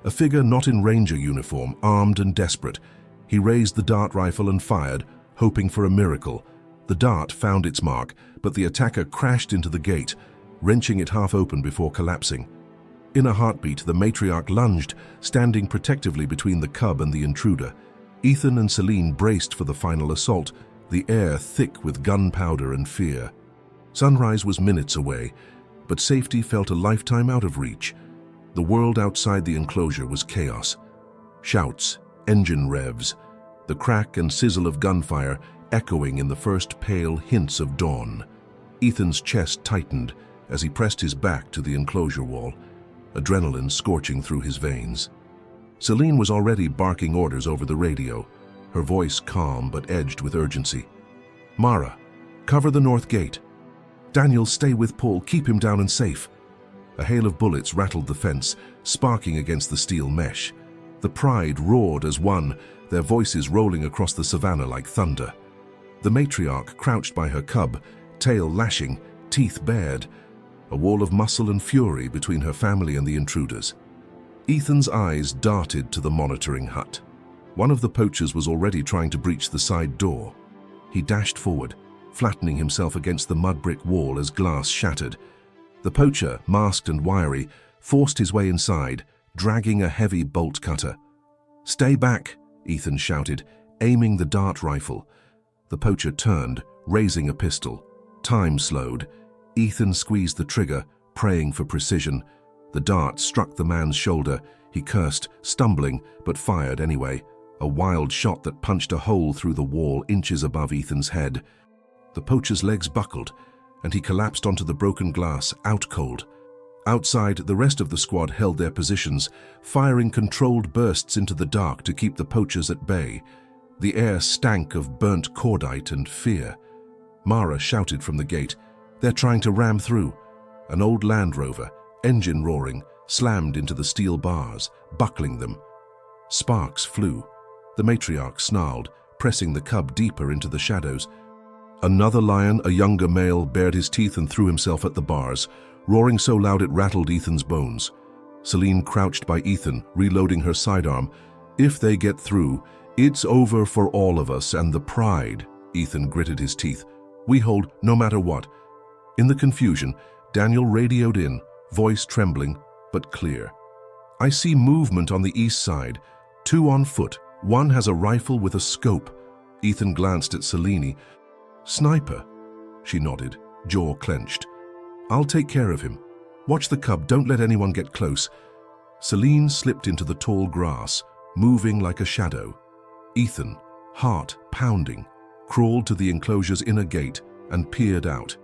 A figure not in ranger uniform, armed and desperate. He raised the dart rifle and fired, hoping for a miracle. The dart found its mark, but the attacker crashed into the gate, wrenching it half open before collapsing. In a heartbeat, the matriarch lunged, standing protectively between the cub and the intruder. Ethan and Celine braced for the final assault, the air thick with gunpowder and fear. Sunrise was minutes away, but safety felt a lifetime out of reach. The world outside the enclosure was chaos. Shouts, engine revs, the crack and sizzle of gunfire echoing in the first pale hints of dawn. Ethan's chest tightened as he pressed his back to the enclosure wall, adrenaline scorching through his veins. Celine was already barking orders over the radio, her voice calm but edged with urgency. "Mara, cover the north gate." "Daniel, stay with Paul. Keep him down and safe." A hail of bullets rattled the fence, sparking against the steel mesh. The pride roared as one, their voices rolling across the savannah like thunder. The matriarch crouched by her cub, tail lashing, teeth bared, a wall of muscle and fury between her family and the intruders. Ethan's eyes darted to the monitoring hut. One of the poachers was already trying to breach the side door. He dashed forward, flattening himself against the mud brick wall as glass shattered. The poacher, masked and wiry, forced his way inside, dragging a heavy bolt cutter. "Stay back," Ethan shouted, aiming the dart rifle. The poacher turned, raising a pistol. Time slowed. Ethan squeezed the trigger, praying for precision. The dart struck the man's shoulder. He cursed, stumbling, but fired anyway. A wild shot that punched a hole through the wall inches above Ethan's head. The poacher's legs buckled, and he collapsed onto the broken glass, out cold. Outside, the rest of the squad held their positions, firing controlled bursts into the dark to keep the poachers at bay. The air stank of burnt cordite and fear. Mara shouted from the gate, "They're trying to ram through." An old Land Rover, engine roaring, slammed into the steel bars, buckling them. Sparks flew. The matriarch snarled, pressing the cub deeper into the shadows. Another lion, a younger male, bared his teeth and threw himself at the bars, roaring so loud it rattled Ethan's bones. Celine crouched by Ethan, reloading her sidearm. "If they get through, it's over for all of us and the pride." Ethan gritted his teeth. "We hold no matter what." In the confusion, Daniel radioed in, voice trembling but clear. "I see movement on the east side. 2 on foot. One has a rifle with a scope." Ethan glanced at Celine. "Sniper?" She nodded, jaw clenched. "I'll take care of him. Watch the cub, don't let anyone get close." Celine slipped into the tall grass, moving like a shadow. Ethan, heart pounding, crawled to the enclosure's inner gate and peered out.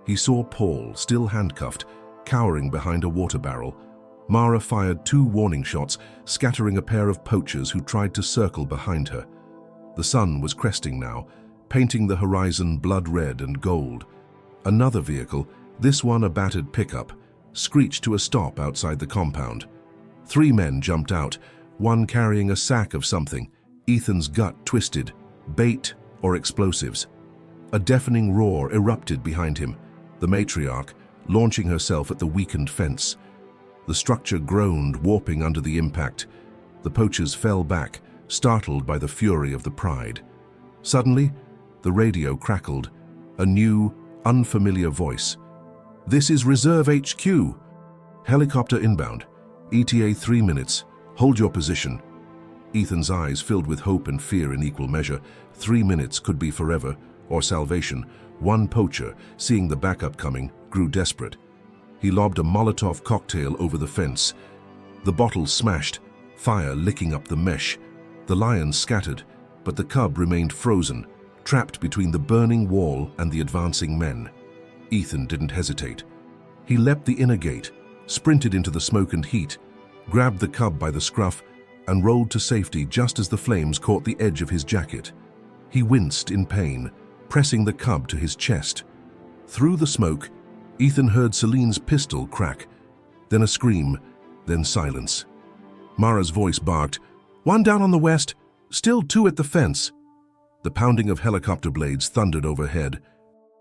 He saw Paul, still handcuffed, cowering behind a water barrel. Mara fired 2 warning shots, scattering a pair of poachers who tried to circle behind her. The sun was cresting now, painting the horizon blood red and gold. Another vehicle, this one a battered pickup, screeched to a stop outside the compound. 3 men jumped out, one carrying a sack of something. Ethan's gut twisted. Bait or explosives. A deafening roar erupted behind him, the matriarch launching herself at the weakened fence. The structure groaned, warping under the impact. The poachers fell back, startled by the fury of the pride. Suddenly, the radio crackled, a new, unfamiliar voice. "This is Reserve HQ. Helicopter inbound. ETA 3 minutes. Hold your position." Ethan's eyes filled with hope and fear in equal measure. 3 minutes could be forever, or salvation. One poacher, seeing the backup coming, grew desperate. He lobbed a Molotov cocktail over the fence. The bottle smashed, fire licking up the mesh. The lions scattered, but the cub remained frozen, trapped between the burning wall and the advancing men. Ethan didn't hesitate. He leapt the inner gate, sprinted into the smoke and heat, grabbed the cub by the scruff, and rolled to safety just as the flames caught the edge of his jacket. He winced in pain, pressing the cub to his chest. Through the smoke, Ethan heard Celine's pistol crack, then a scream, then silence. Mara's voice barked, "One down on the west, still 2 at the fence." The pounding of helicopter blades thundered overhead.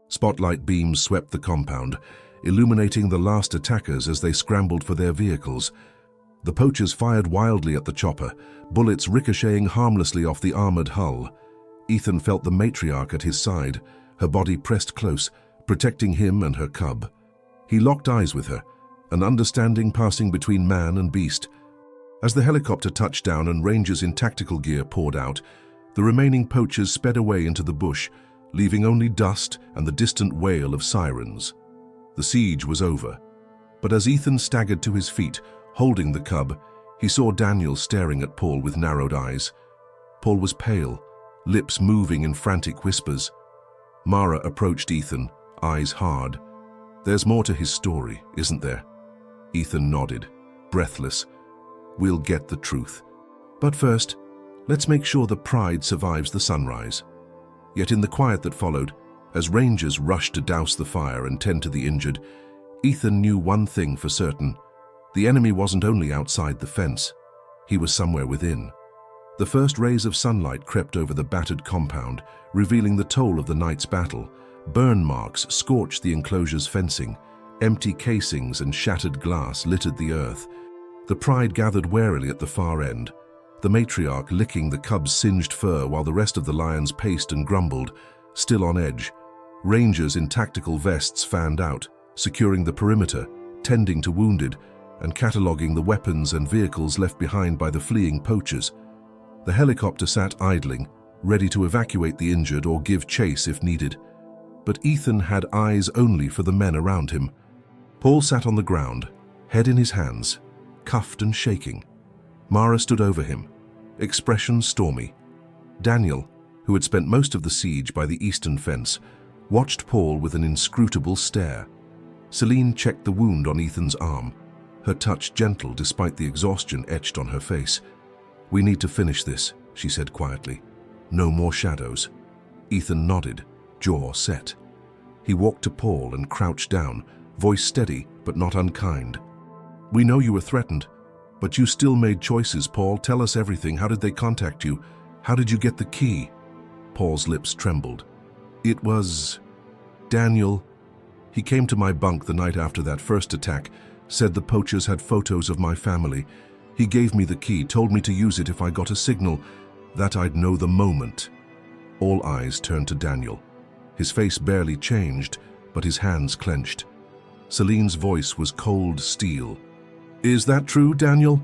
Spotlight beams swept the compound, illuminating the last attackers as they scrambled for their vehicles. The poachers fired wildly at the chopper, bullets ricocheting harmlessly off the armored hull. Ethan felt the matriarch at his side, her body pressed close, protecting him and her cub. He locked eyes with her, an understanding passing between man and beast. As the helicopter touched down and rangers in tactical gear poured out, the remaining poachers sped away into the bush, leaving only dust and the distant wail of sirens. The siege was over, but as Ethan staggered to his feet, holding the cub, he saw Daniel staring at Paul with narrowed eyes. Paul was pale, lips moving in frantic whispers. Mara approached Ethan, eyes hard. "There's more to his story, isn't there?" Ethan nodded, breathless. "We'll get the truth. But first, let's make sure the pride survives the sunrise." Yet in the quiet that followed, As rangers rushed to douse the fire and tend to the injured, Ethan knew one thing for certain. The enemy wasn't only outside the fence, he was somewhere within. The first rays of sunlight crept over the battered compound, revealing the toll of the night's battle. Burn marks scorched the enclosure's fencing. Empty casings and shattered glass littered the earth. The pride gathered warily at the far end, the matriarch licking the cub's singed fur while the rest of the lions paced and grumbled, still on edge. Rangers in tactical vests fanned out, securing the perimeter, tending to wounded, and cataloguing the weapons and vehicles left behind by the fleeing poachers. The helicopter sat idling, ready to evacuate the injured or give chase if needed. But Ethan had eyes only for the men around him. Paul sat on the ground, head in his hands, cuffed and shaking. Mara stood over him, expression stormy. Daniel, who had spent most of the siege by the eastern fence, watched Paul with an inscrutable stare. Celine checked the wound on Ethan's arm, her touch gentle despite the exhaustion etched on her face. "We need to finish this," she said quietly. "No more shadows." Ethan nodded, jaw set. He walked to Paul and crouched down, voice steady but not unkind. "We know you were threatened, but you still made choices, Paul. Tell us everything. How did they contact you? How did you get the key?" Paul's lips trembled. "It was Daniel. He came to my bunk the night after that first attack, said the poachers had photos of my family. He gave me the key, told me to use it if I got a signal, that I'd know the moment." All eyes turned to Daniel. His face barely changed, but his hands clenched. Celine's voice was cold steel. "Is that true, Daniel?"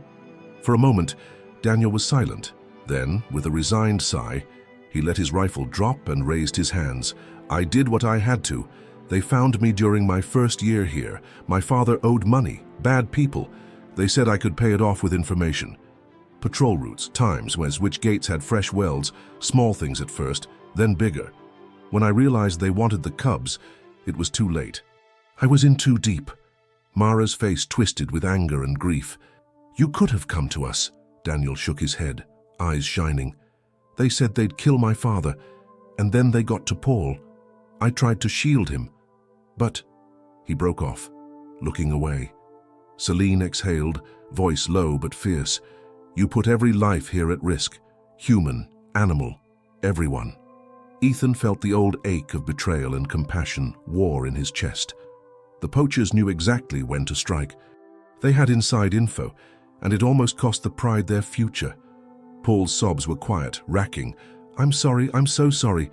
For a moment, Daniel was silent. Then, with a resigned sigh, he let his rifle drop and raised his hands. "I did what I had to. They found me during my first year here. My father owed money, bad people. They said I could pay it off with information. Patrol routes, times, which gates had fresh welds, small things at first, then bigger. When I realized they wanted the cubs, it was too late. I was in too deep." Mara's face twisted with anger and grief. "You could have come to us." Daniel shook his head, eyes shining. "They said they'd kill my father, and then they got to Paul. I tried to shield him, but—" He broke off, looking away. Celine exhaled, voice low but fierce. "You put every life here at risk. Human, animal, everyone." Ethan felt the old ache of betrayal and compassion war in his chest. The poachers knew exactly when to strike. They had inside info, and it almost cost the pride their future. Paul's sobs were quiet, racking. "I'm sorry, I'm so sorry."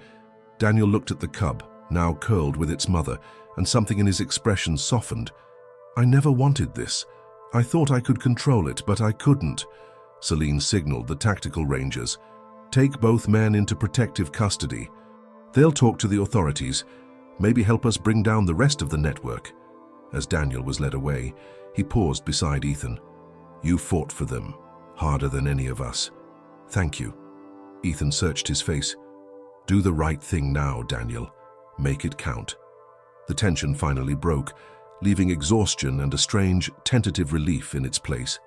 Daniel looked at the cub, now curled with its mother, and something in his expression softened. "I never wanted this. I thought I could control it, but I couldn't." Celine signaled the tactical rangers. "Take both men into protective custody. They'll talk to the authorities, maybe help us bring down the rest of the network." As Daniel was led away, he paused beside Ethan. "You fought for them, harder than any of us. Thank you." Ethan searched his face. "Do the right thing now, Daniel. Make it count." The tension finally broke, leaving exhaustion and a strange, tentative relief in its place.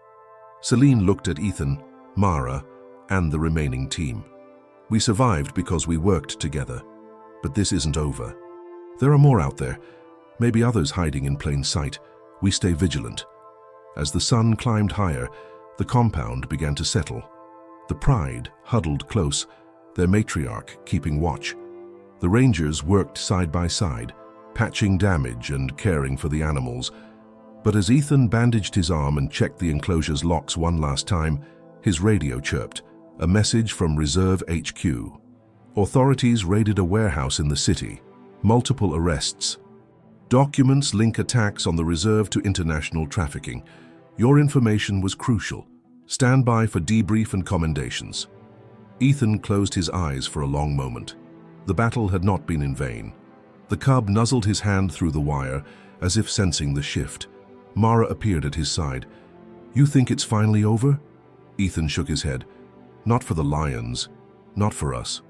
Celine looked at Ethan, Mara, and the remaining team. "We survived because we worked together. But this isn't over. There are more out there, maybe others hiding in plain sight. We stay vigilant." As the sun climbed higher, the compound began to settle. The pride huddled close, their matriarch keeping watch. The rangers worked side by side, patching damage and caring for the animals. But as Ethan bandaged his arm and checked the enclosure's locks one last time, his radio chirped, a message from Reserve HQ. Authorities raided a warehouse in the city. Multiple arrests. Documents link attacks on the reserve to international trafficking. Your information was crucial. Stand by for debrief and commendations. Ethan closed his eyes for a long moment. The battle had not been in vain. The cub nuzzled his hand through the wire, as if sensing the shift. Mara appeared at his side. "You think it's finally over?" Ethan shook his head. "Not for the lions, not for us.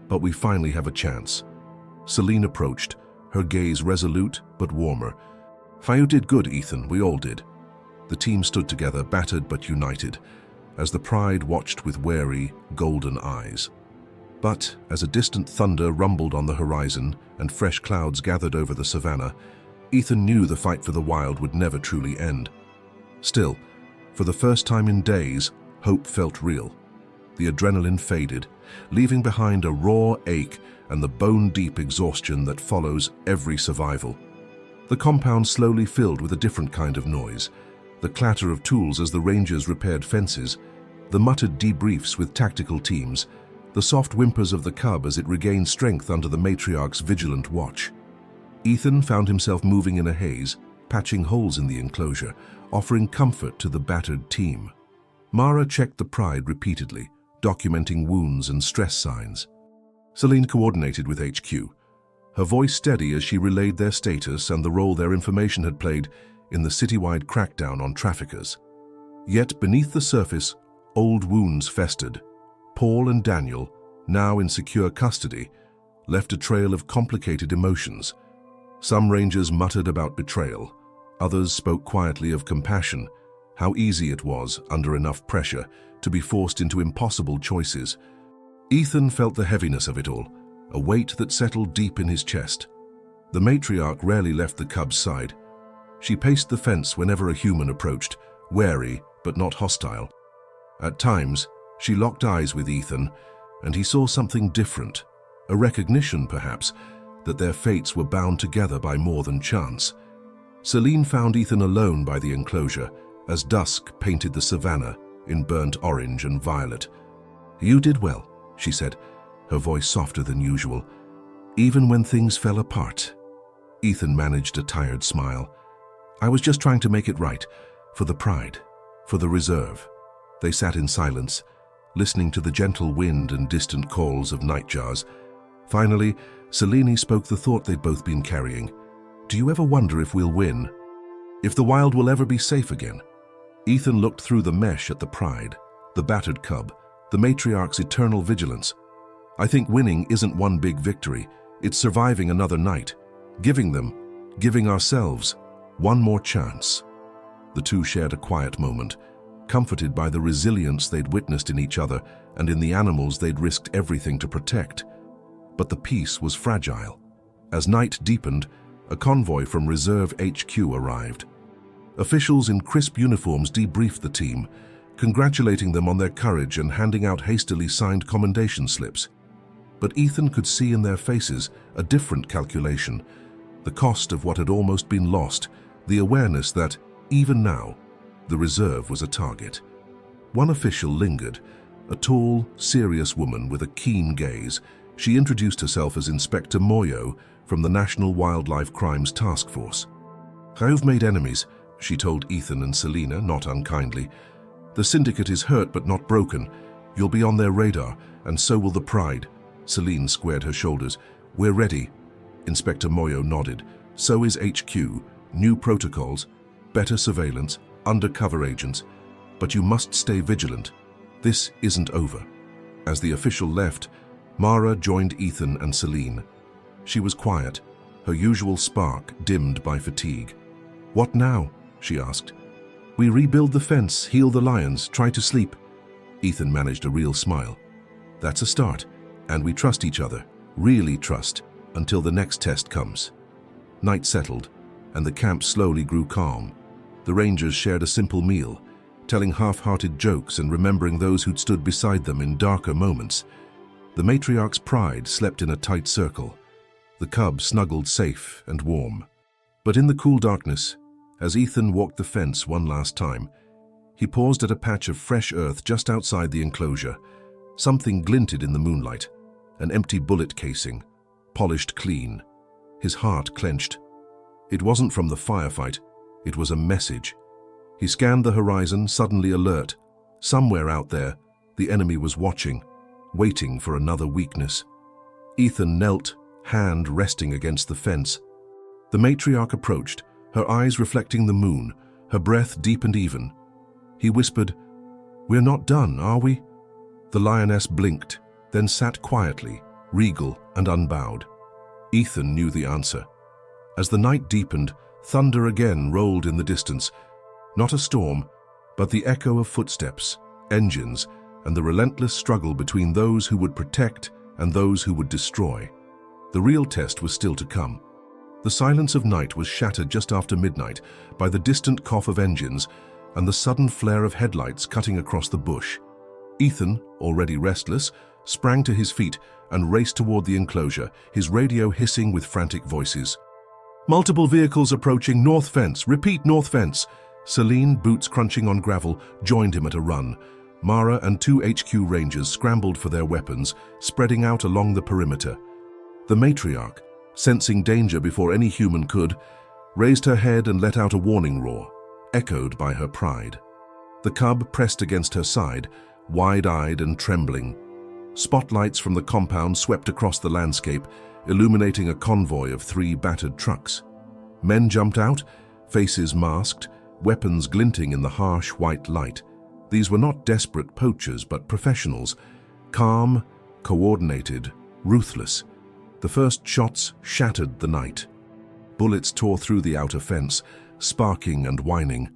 But we finally have a chance." Celine approached, her gaze resolute but warmer. "You did good, Ethan, we all did." The team stood together, battered but united, as the pride watched with wary, golden eyes. But as a distant thunder rumbled on the horizon and fresh clouds gathered over the savannah, Ethan knew the fight for the wild would never truly end. Still, for the first time in days, hope felt real. The adrenaline faded, leaving behind a raw ache and the bone-deep exhaustion that follows every survival. The compound slowly filled with a different kind of noise, the clatter of tools as the rangers repaired fences, the muttered debriefs with tactical teams, the soft whimpers of the cub as it regained strength under the matriarch's vigilant watch. Ethan found himself moving in a haze, patching holes in the enclosure, offering comfort to the battered team. Mara checked the pride repeatedly, documenting wounds and stress signs. Celine coordinated with HQ, her voice steady as she relayed their status and the role their information had played in the citywide crackdown on traffickers. Yet beneath the surface, old wounds festered. Paul and Daniel, now in secure custody, left a trail of complicated emotions. Some rangers muttered about betrayal, others spoke quietly of compassion, how easy it was, under enough pressure, to be forced into impossible choices. Ethan felt the heaviness of it all, a weight that settled deep in his chest. The matriarch rarely left the cub's side. She paced the fence whenever a human approached, wary but not hostile. At times, she locked eyes with Ethan, and he saw something different, a recognition, perhaps, that their fates were bound together by more than chance. Celine found Ethan alone by the enclosure, as dusk painted the savannah in burnt orange and violet. "You did well," she said, her voice softer than usual, "even when things fell apart." Ethan managed a tired smile. "I was just trying to make it right, for the pride, for the reserve." They sat in silence, listening to the gentle wind and distant calls of nightjars. Finally, Celine spoke the thought they'd both been carrying. "Do you ever wonder if we'll win? If the wild will ever be safe again?" Ethan looked through the mesh at the pride, the battered cub, the matriarch's eternal vigilance. "I think winning isn't one big victory. It's surviving another night, giving ourselves, one more chance." The two shared a quiet moment, comforted by the resilience they'd witnessed in each other and in the animals they'd risked everything to protect. But the peace was fragile. As night deepened, a convoy from Reserve HQ arrived. Officials in crisp uniforms debriefed the team, congratulating them on their courage and handing out hastily signed commendation slips. But Ethan could see in their faces a different calculation, the cost of what had almost been lost, the awareness that, even now, the reserve was a target. One official lingered, a tall, serious woman with a keen gaze. She introduced herself as Inspector Moyo from the National Wildlife Crimes Task Force. "I've made enemies," she told Ethan and Selina, not unkindly. "The syndicate is hurt but not broken. You'll be on their radar, and so will the pride." Celine squared her shoulders. "We're ready." Inspector Moyo nodded. "So is HQ. New protocols, better surveillance, undercover agents. But you must stay vigilant. This isn't over." As the official left, Mara joined Ethan and Celine. She was quiet, her usual spark dimmed by fatigue. "What now?" she asked. "We rebuild the fence, heal the lions, try to sleep." Ethan managed a real smile. "That's a start, and we trust each other, really trust, until the next test comes." Night settled, and the camp slowly grew calm. The rangers shared a simple meal, telling half-hearted jokes and remembering those who'd stood beside them in darker moments. The matriarch's pride slept in a tight circle, the cub snuggled safe and warm. But in the cool darkness, as Ethan walked the fence one last time, he paused at a patch of fresh earth just outside the enclosure. Something glinted in the moonlight, an empty bullet casing, polished clean. His heart clenched. It wasn't from the firefight, it was a message. He scanned the horizon, suddenly alert. Somewhere out there, the enemy was watching, waiting for another weakness. Ethan knelt, hand resting against the fence. The matriarch approached, her eyes reflecting the moon, her breath deep and even. He whispered, "We're not done, are we?" The lioness blinked, then sat quietly, regal and unbowed. Ethan knew the answer. As the night deepened, thunder again rolled in the distance. Not a storm, but the echo of footsteps, engines, and the relentless struggle between those who would protect and those who would destroy. The real test was still to come. The silence of night was shattered just after midnight by the distant cough of engines and the sudden flare of headlights cutting across the bush. Ethan, already restless, sprang to his feet and raced toward the enclosure, his radio hissing with frantic voices. "Multiple vehicles approaching, north fence, repeat north fence." Celine, boots crunching on gravel, joined him at a run. Mara and 2 HQ Rangers scrambled for their weapons, spreading out along the perimeter. The matriarch, sensing danger before any human could, raised her head and let out a warning roar, echoed by her pride. The cub pressed against her side, wide-eyed and trembling. Spotlights from the compound swept across the landscape, illuminating a convoy of 3 battered trucks. Men jumped out, faces masked, weapons glinting in the harsh white light. These were not desperate poachers, but professionals, calm, coordinated, ruthless. The first shots shattered the night. Bullets tore through the outer fence, sparking and whining.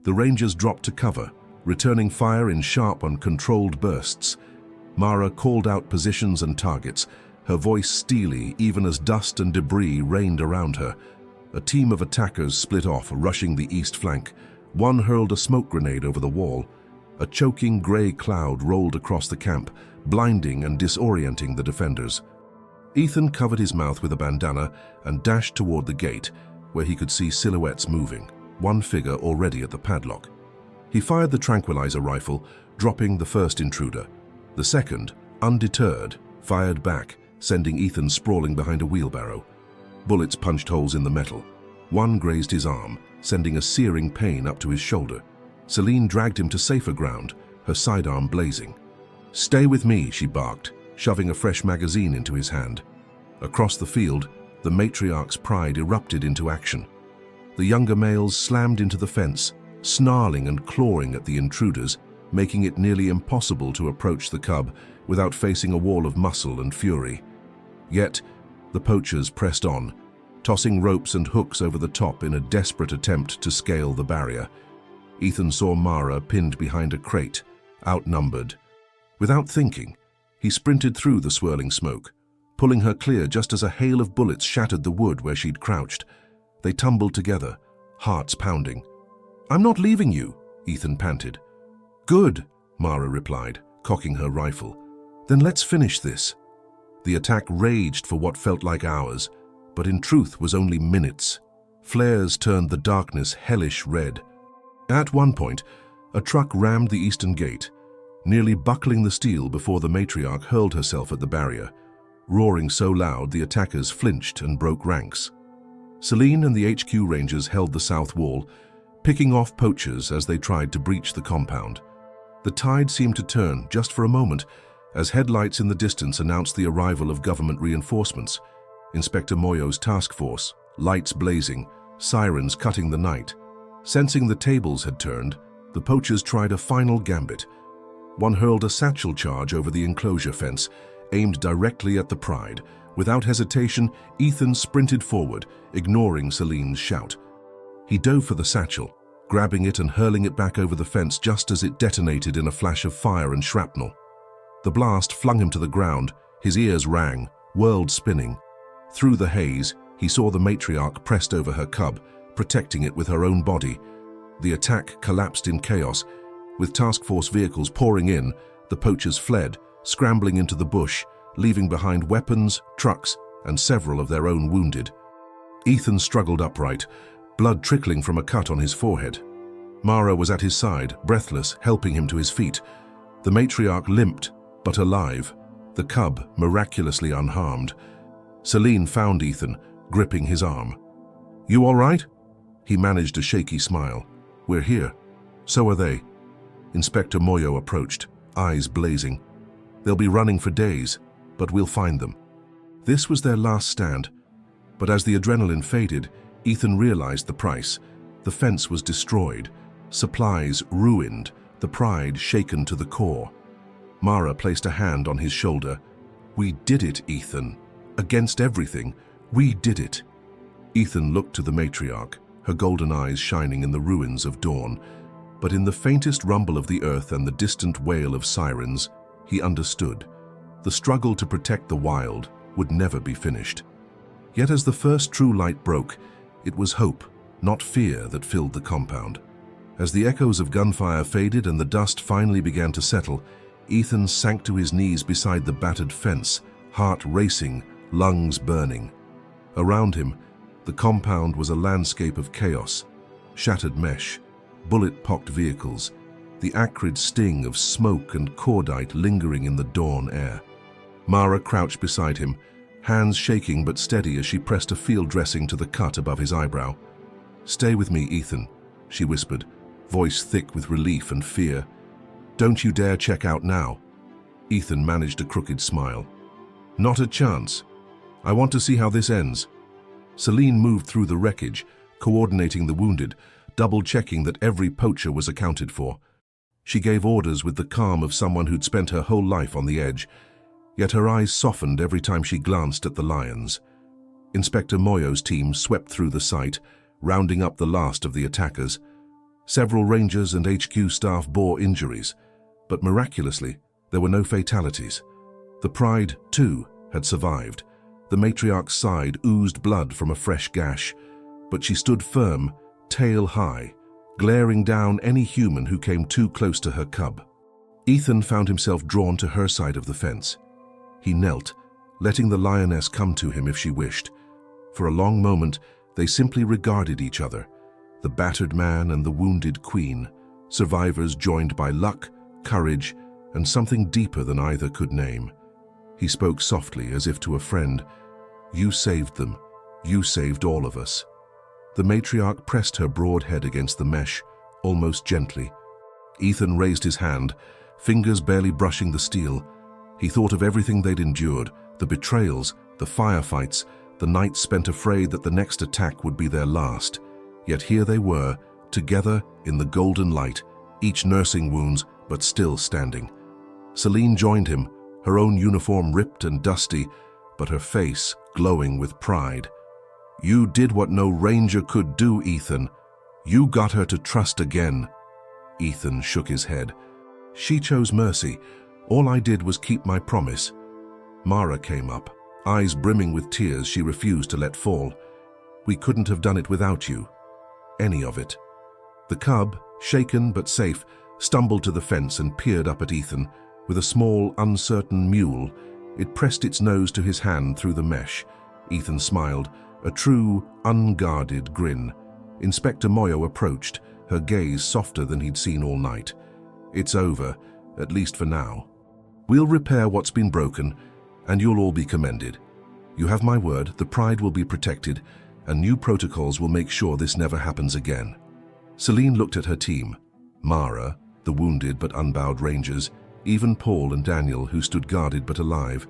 The Rangers dropped to cover, returning fire in sharp and controlled bursts. Mara called out positions and targets, her voice steely even as dust and debris rained around her. A team of attackers split off, rushing the east flank. One hurled a smoke grenade over the wall. A choking grey cloud rolled across the camp, blinding and disorienting the defenders. Ethan covered his mouth with a bandana and dashed toward the gate, where he could see silhouettes moving, one figure already at the padlock. He fired the tranquilizer rifle, dropping the first intruder. The second, undeterred, fired back, sending Ethan sprawling behind a wheelbarrow. Bullets punched holes in the metal. One grazed his arm, sending a searing pain up to his shoulder. Celine dragged him to safer ground, her sidearm blazing. "Stay with me," she barked, shoving a fresh magazine into his hand. Across the field, the matriarch's pride erupted into action. The younger males slammed into the fence, snarling and clawing at the intruders, making it nearly impossible to approach the cub without facing a wall of muscle and fury. Yet, the poachers pressed on, tossing ropes and hooks over the top in a desperate attempt to scale the barrier. Ethan saw Mara pinned behind a crate, outnumbered. Without thinking, he sprinted through the swirling smoke, pulling her clear just as a hail of bullets shattered the wood where she'd crouched. They tumbled together, hearts pounding. "I'm not leaving you," Ethan panted. "Good," Mara replied, cocking her rifle. "Then let's finish this." The attack raged for what felt like hours, but in truth was only minutes. Flares turned the darkness hellish red. At one point, a truck rammed the eastern gate, nearly buckling the steel before the matriarch hurled herself at the barrier. Roaring so loud the attackers flinched and broke ranks. Celine and the HQ Rangers held the south wall, picking off poachers as they tried to breach the compound. The tide seemed to turn just for a moment as headlights in the distance announced the arrival of government reinforcements. Inspector Moyo's task force, lights blazing, sirens cutting the night. Sensing the tables had turned, the poachers tried a final gambit. One hurled a satchel charge over the enclosure fence, aimed directly at the pride. Without hesitation, Ethan sprinted forward, ignoring Celine's shout. He dove for the satchel, grabbing it and hurling it back over the fence just as it detonated in a flash of fire and shrapnel. The blast flung him to the ground, his ears rang, world spinning. Through the haze, he saw the matriarch pressed over her cub, protecting it with her own body. The attack collapsed in chaos. With task force vehicles pouring in, the poachers fled, scrambling into the bush, leaving behind weapons, trucks, and several of their own wounded. Ethan struggled upright, blood trickling from a cut on his forehead. Mara was at his side, breathless, helping him to his feet. The matriarch limped, but alive, the cub miraculously unharmed. Celine found Ethan, gripping his arm. "You all right?" He managed a shaky smile. "We're here. So are they." Inspector Moyo approached, eyes blazing. "They'll be running for days, but we'll find them." This was their last stand, but as the adrenaline faded, Ethan realized the price. The fence was destroyed, supplies ruined, the pride shaken to the core. Mara placed a hand on his shoulder. "We did it, Ethan. Against everything, we did it." Ethan looked to the matriarch, her golden eyes shining in the ruins of dawn. But in the faintest rumble of the earth and the distant wail of sirens, he understood. The struggle to protect the wild would never be finished. Yet as the first true light broke, it was hope, not fear, that filled the compound. As the echoes of gunfire faded and the dust finally began to settle, Ethan sank to his knees beside the battered fence, heart racing, lungs burning. Around him, the compound was a landscape of chaos: shattered mesh, bullet-pocked vehicles, the acrid sting of smoke and cordite lingering in the dawn air. Mara crouched beside him, hands shaking but steady as she pressed a field dressing to the cut above his eyebrow. "Stay with me, Ethan," she whispered, voice thick with relief and fear. "Don't you dare check out now." Ethan managed a crooked smile. "Not a chance. I want to see how this ends." Celine moved through the wreckage, coordinating the wounded, double-checking that every poacher was accounted for. She gave orders with the calm of someone who'd spent her whole life on the edge, yet her eyes softened every time she glanced at the lions. Inspector Moyo's team swept through the site, rounding up the last of the attackers. Several rangers and HQ staff bore injuries, but miraculously, there were no fatalities. The Pride, too, had survived. The matriarch's side oozed blood from a fresh gash, but she stood firm, tail high, glaring down any human who came too close to her cub. Ethan found himself drawn to her side of the fence. He knelt, letting the lioness come to him if she wished. For a long moment, they simply regarded each other, the battered man and the wounded queen, survivors joined by luck, courage, and something deeper than either could name. He spoke softly, as if to a friend. "You saved them. You saved all of us." The matriarch pressed her broad head against the mesh, almost gently. Ethan raised his hand, fingers barely brushing the steel. He thought of everything they'd endured, the betrayals, the firefights, the nights spent afraid that the next attack would be their last. Yet here they were, together in the golden light, each nursing wounds but still standing. Celine joined him, her own uniform ripped and dusty, but her face glowing with pride. "You did what no ranger could do, Ethan. You got her to trust again." Ethan shook his head. "She chose mercy. All I did was keep my promise." Mara came up, eyes brimming with tears she refused to let fall. "We couldn't have done it without you. Any of it." The cub, shaken but safe, stumbled to the fence and peered up at Ethan. With a small, uncertain mewl, it pressed its nose to his hand through the mesh. Ethan smiled, a true, unguarded grin. Inspector Moyo approached, her gaze softer than he'd seen all night. "It's over, at least for now. We'll repair what's been broken, and you'll all be commended. You have my word, the Pride will be protected, and new protocols will make sure this never happens again." Celine looked at her team. Mara, the wounded but unbowed rangers, even Paul and Daniel, who stood guarded but alive.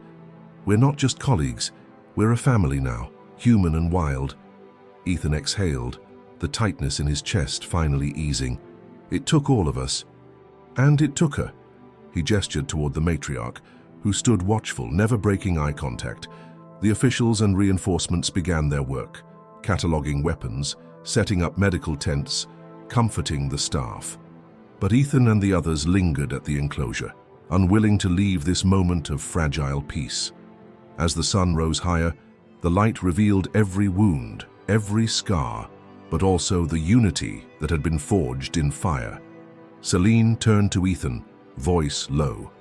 "We're not just colleagues, we're a family now, human and wild." Ethan exhaled, the tightness in his chest finally easing. "It took all of us. And it took her." He gestured toward the matriarch, who stood watchful, never breaking eye contact. The officials and reinforcements began their work, cataloging weapons, setting up medical tents, comforting the staff. But Ethan and the others lingered at the enclosure, unwilling to leave this moment of fragile peace. As the sun rose higher, the light revealed every wound, every scar, but also the unity that had been forged in fire. Celine turned to Ethan, voice low.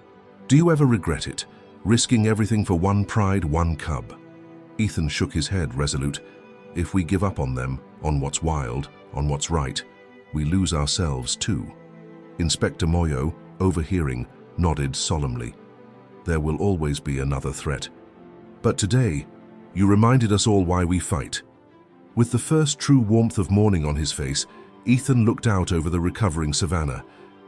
"Do you ever regret it, risking everything for one pride, one cub?" Ethan shook his head, resolute. "If we give up on them, on what's wild, on what's right, we lose ourselves too." Inspector Moyo, overhearing, nodded solemnly. "There will always be another threat. But today, you reminded us all why we fight." With the first true warmth of morning on his face, Ethan looked out over the recovering savannah.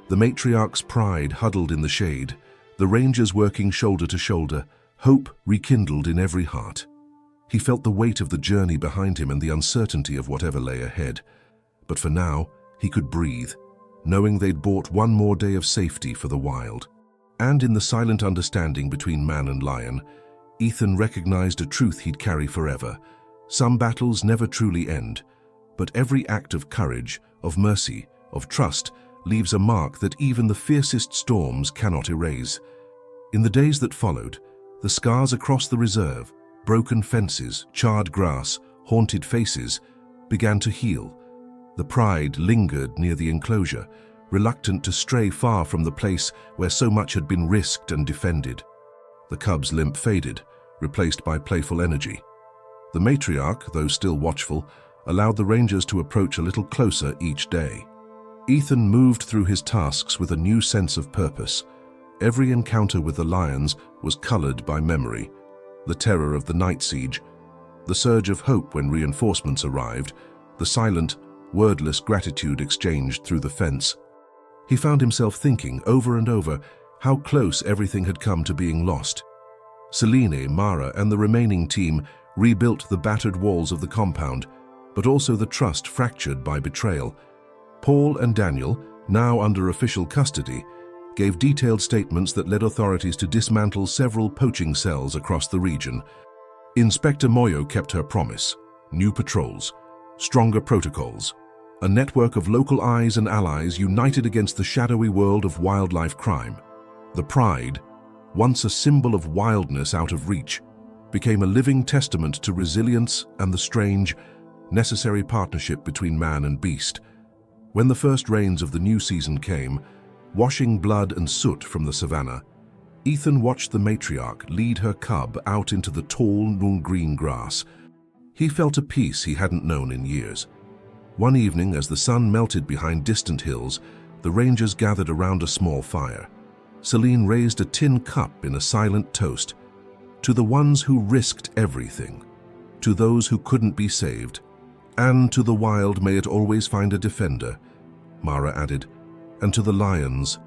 The matriarch's pride huddled in the shade, the rangers working shoulder to shoulder, hope rekindled in every heart. He felt the weight of the journey behind him and the uncertainty of whatever lay ahead. But for now, he could breathe, knowing they'd bought one more day of safety for the wild. And in the silent understanding between man and lion, Ethan recognized a truth he'd carry forever. Some battles never truly end, but every act of courage, of mercy, of trust leaves a mark that even the fiercest storms cannot erase. In the days that followed, The scars across the reserve, broken fences, charred grass, haunted faces, began to heal. The pride lingered near the enclosure, reluctant to stray far from the place where so much had been risked and defended. The cub's limp faded, replaced by playful energy. The matriarch, though still watchful, allowed the rangers to approach a little closer each day. Ethan moved through his tasks with a new sense of purpose. Every encounter with the lions was colored by memory. The terror of the night siege, the surge of hope when reinforcements arrived, the silent, wordless gratitude exchanged through the fence. He found himself thinking over and over how close everything had come to being lost. Selene, Mara, and the remaining team rebuilt the battered walls of the compound, but also the trust fractured by betrayal. Paul and Daniel, now under official custody, gave detailed statements that led authorities to dismantle several poaching cells across the region. Inspector Moyo kept her promise: new patrols, stronger protocols, a network of local eyes and allies united against the shadowy world of wildlife crime. The pride, once a symbol of wildness out of reach, became a living testament to resilience and the strange, necessary partnership between man and beast. When the first rains of the new season came, washing blood and soot from the savannah, Ethan watched the matriarch lead her cub out into the tall, green grass. He felt a peace he hadn't known in years. One evening, as the sun melted behind distant hills, the rangers gathered around a small fire. Selene raised a tin cup in a silent toast. To the ones who risked everything, to those who couldn't be saved, and to the wild may it always find a defender, Mara added, and to the lions,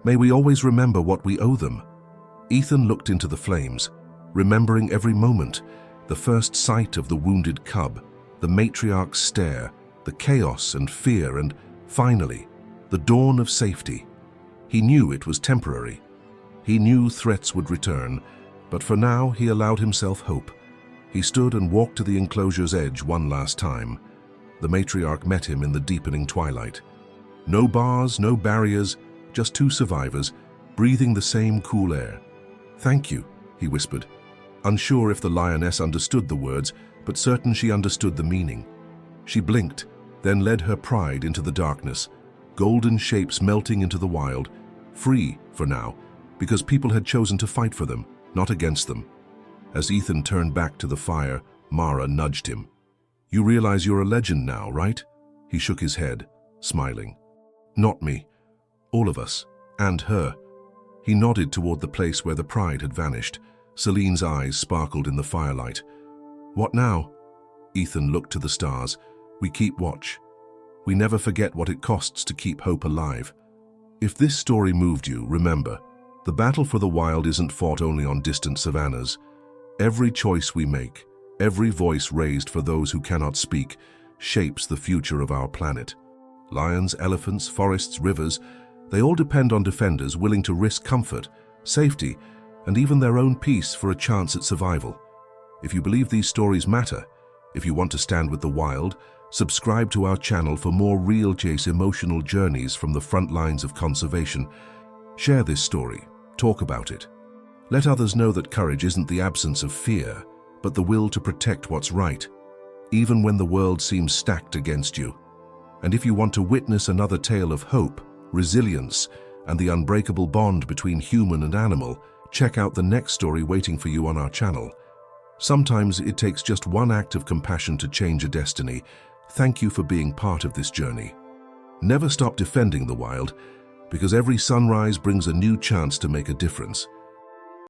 may we always remember what we owe them. Ethan looked into the flames, remembering every moment, the first sight of the wounded cub, the matriarch's stare, the chaos and fear, and finally, the dawn of safety. He knew it was temporary. He knew threats would return, but for now he allowed himself hope. He stood and walked to the enclosure's edge one last time. The matriarch met him in the deepening twilight. No bars, no barriers, just two survivors, breathing the same cool air. "Thank you," he whispered, unsure if the lioness understood the words, but certain she understood the meaning. She blinked, then led her pride into the darkness, golden shapes melting into the wild, free for now, because people had chosen to fight for them, not against them. As Ethan turned back to the fire, Mara nudged him. "You realize you're a legend now, right?" He shook his head, smiling. "Not me. All of us. And her." He nodded toward the place where the pride had vanished. Selene's eyes sparkled in the firelight. "What now?" Ethan looked to the stars. "We keep watch. We never forget what it costs to keep hope alive." If this story moved you, remember, the battle for the wild isn't fought only on distant savannas. Every choice we make, every voice raised for those who cannot speak, shapes the future of our planet. Lions, elephants, forests, rivers, they all depend on defenders willing to risk comfort, safety, and even their own peace for a chance at survival. If you believe these stories matter, if you want to stand with the wild, subscribe to our channel for more real chase emotional journeys from the front lines of conservation. Share this story, talk about it. Let others know that courage isn't the absence of fear, but the will to protect what's right, even when the world seems stacked against you. And if you want to witness another tale of hope, resilience, and the unbreakable bond between human and animal, check out the next story waiting for you on our channel. Sometimes it takes just one act of compassion to change a destiny. Thank you for being part of this journey. Never stop defending the wild, because every sunrise brings a new chance to make a difference.